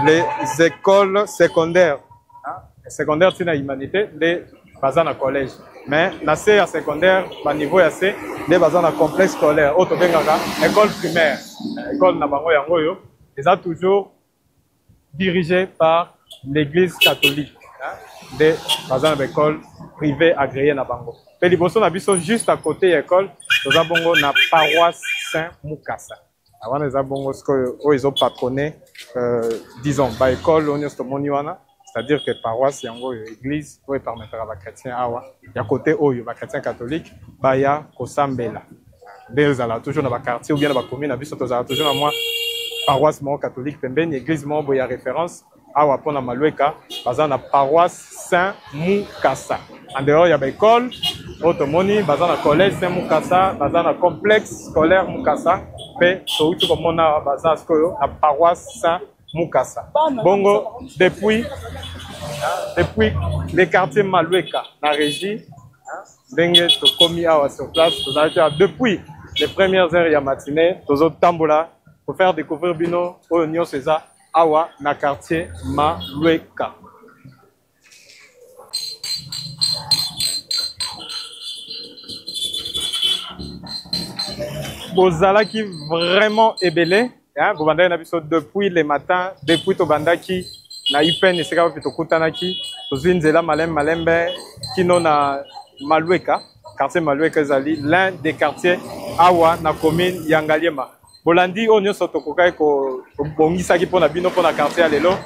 les écoles secondaires. Hein, secondaires tina humanité les bazana collège. mais na C ya secondaire ba niveau ya C nde baza na complexe scolaire oyo tobengaka école primaire. École na bango yango oyo eza toujours dirigé par l'église catholique nde baza na école privée agréée na bango. Pe liboso na biso juste à côté ya école toza bongo na paroisse Saint Mukasa. Avant eza bongo sikoyo oyo ezopatronné disons ba école oyo nyonso tomoni wana. C'est-à-dire que paroisse yango église oyo permettra ba chrétien awa ya côté oyo ba chrétien catholique baya kosambela nde ezala toujours na ba quartier ou bien na ba commune na biso tozala toujours na moi paroisse moko catholique pembeni église moko boya référence awa mpona Malueka baza na paroisse Saint Mukasa. En dehors ya ba école oyo tomoni baza na collège Saint Mukasa, baza na complexe scolaire Mukasa mpe touti komona baza sikoyo na paroisse Saint Mukasa. Bongo, depuis les quartiers Malueka, la régie, sur place, depuis les premières heures de la matinée, tous Tambola, pour faire découvrir Bino, Oignon César, Awa, na quartier Malueka. Bozala qui vraiment ébélé. Bobanda na biso depuis le matin, depuis tobandaki na ipen esika wapi tokutanaki tozwi nzela malembe kino na Malueka, quartier Malueka ezali l'un des quartiers awa na commune ya Ngaliema. Bolandi oyo nyonso tokokaki kobongisaki mpona bino mpona quartier ya lelo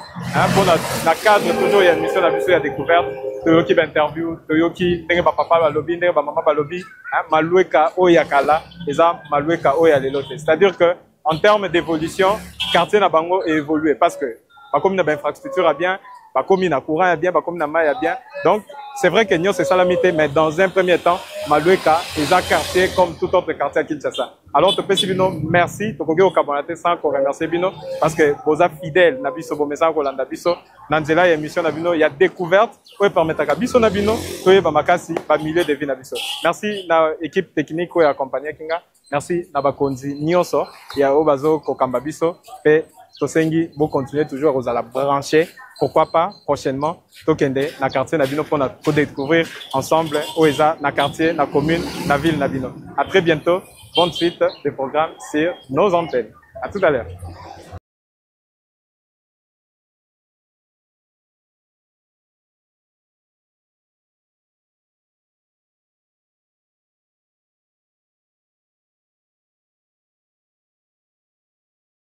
mpona na cadre toujours ya émission na biso ya découverte toyoki bainterview toyoki ndenge bapapa balobi ndenge bamama balobi Malueka oyo ya kala eza Malueka oyo ya lelo te. C'est-à-dire que en termes d'évolution, le quartier n'a pas évolué parce que la commune a infrastructure bien, la commune a courant a bien, la commune a maille bien. Donc, c'est vrai que nous, c'est salamité, mais dans un premier temps, Malueka est un quartier comme tout autre quartier à Kinshasa. Alors, Bino, merci. Tu peux au Cabonaté sans qu'on remercie Bino parce que vous êtes fidèles, Nabiso, vos messages, Rolanda Biso, Nandela, émission Nabino, il y a découverte, oui, permettre à Biso Nabino, oui, Bamakasi, par milieu de vie Nabiso. Merci à l'équipe technique qui a accompagné Kinga. Merci Nabakonzi Nyonso, il y a Obazo Kokambabiso, et Tosengi, vous continuez toujours à la brancher. Pourquoi pas prochainement, Tokende, na quartier Nabino pour découvrir ensemble Oeza, na quartier, na commune, na ville Nabino. À très bientôt. Bonne suite des programmes sur nos antennes. À tout à l'heure.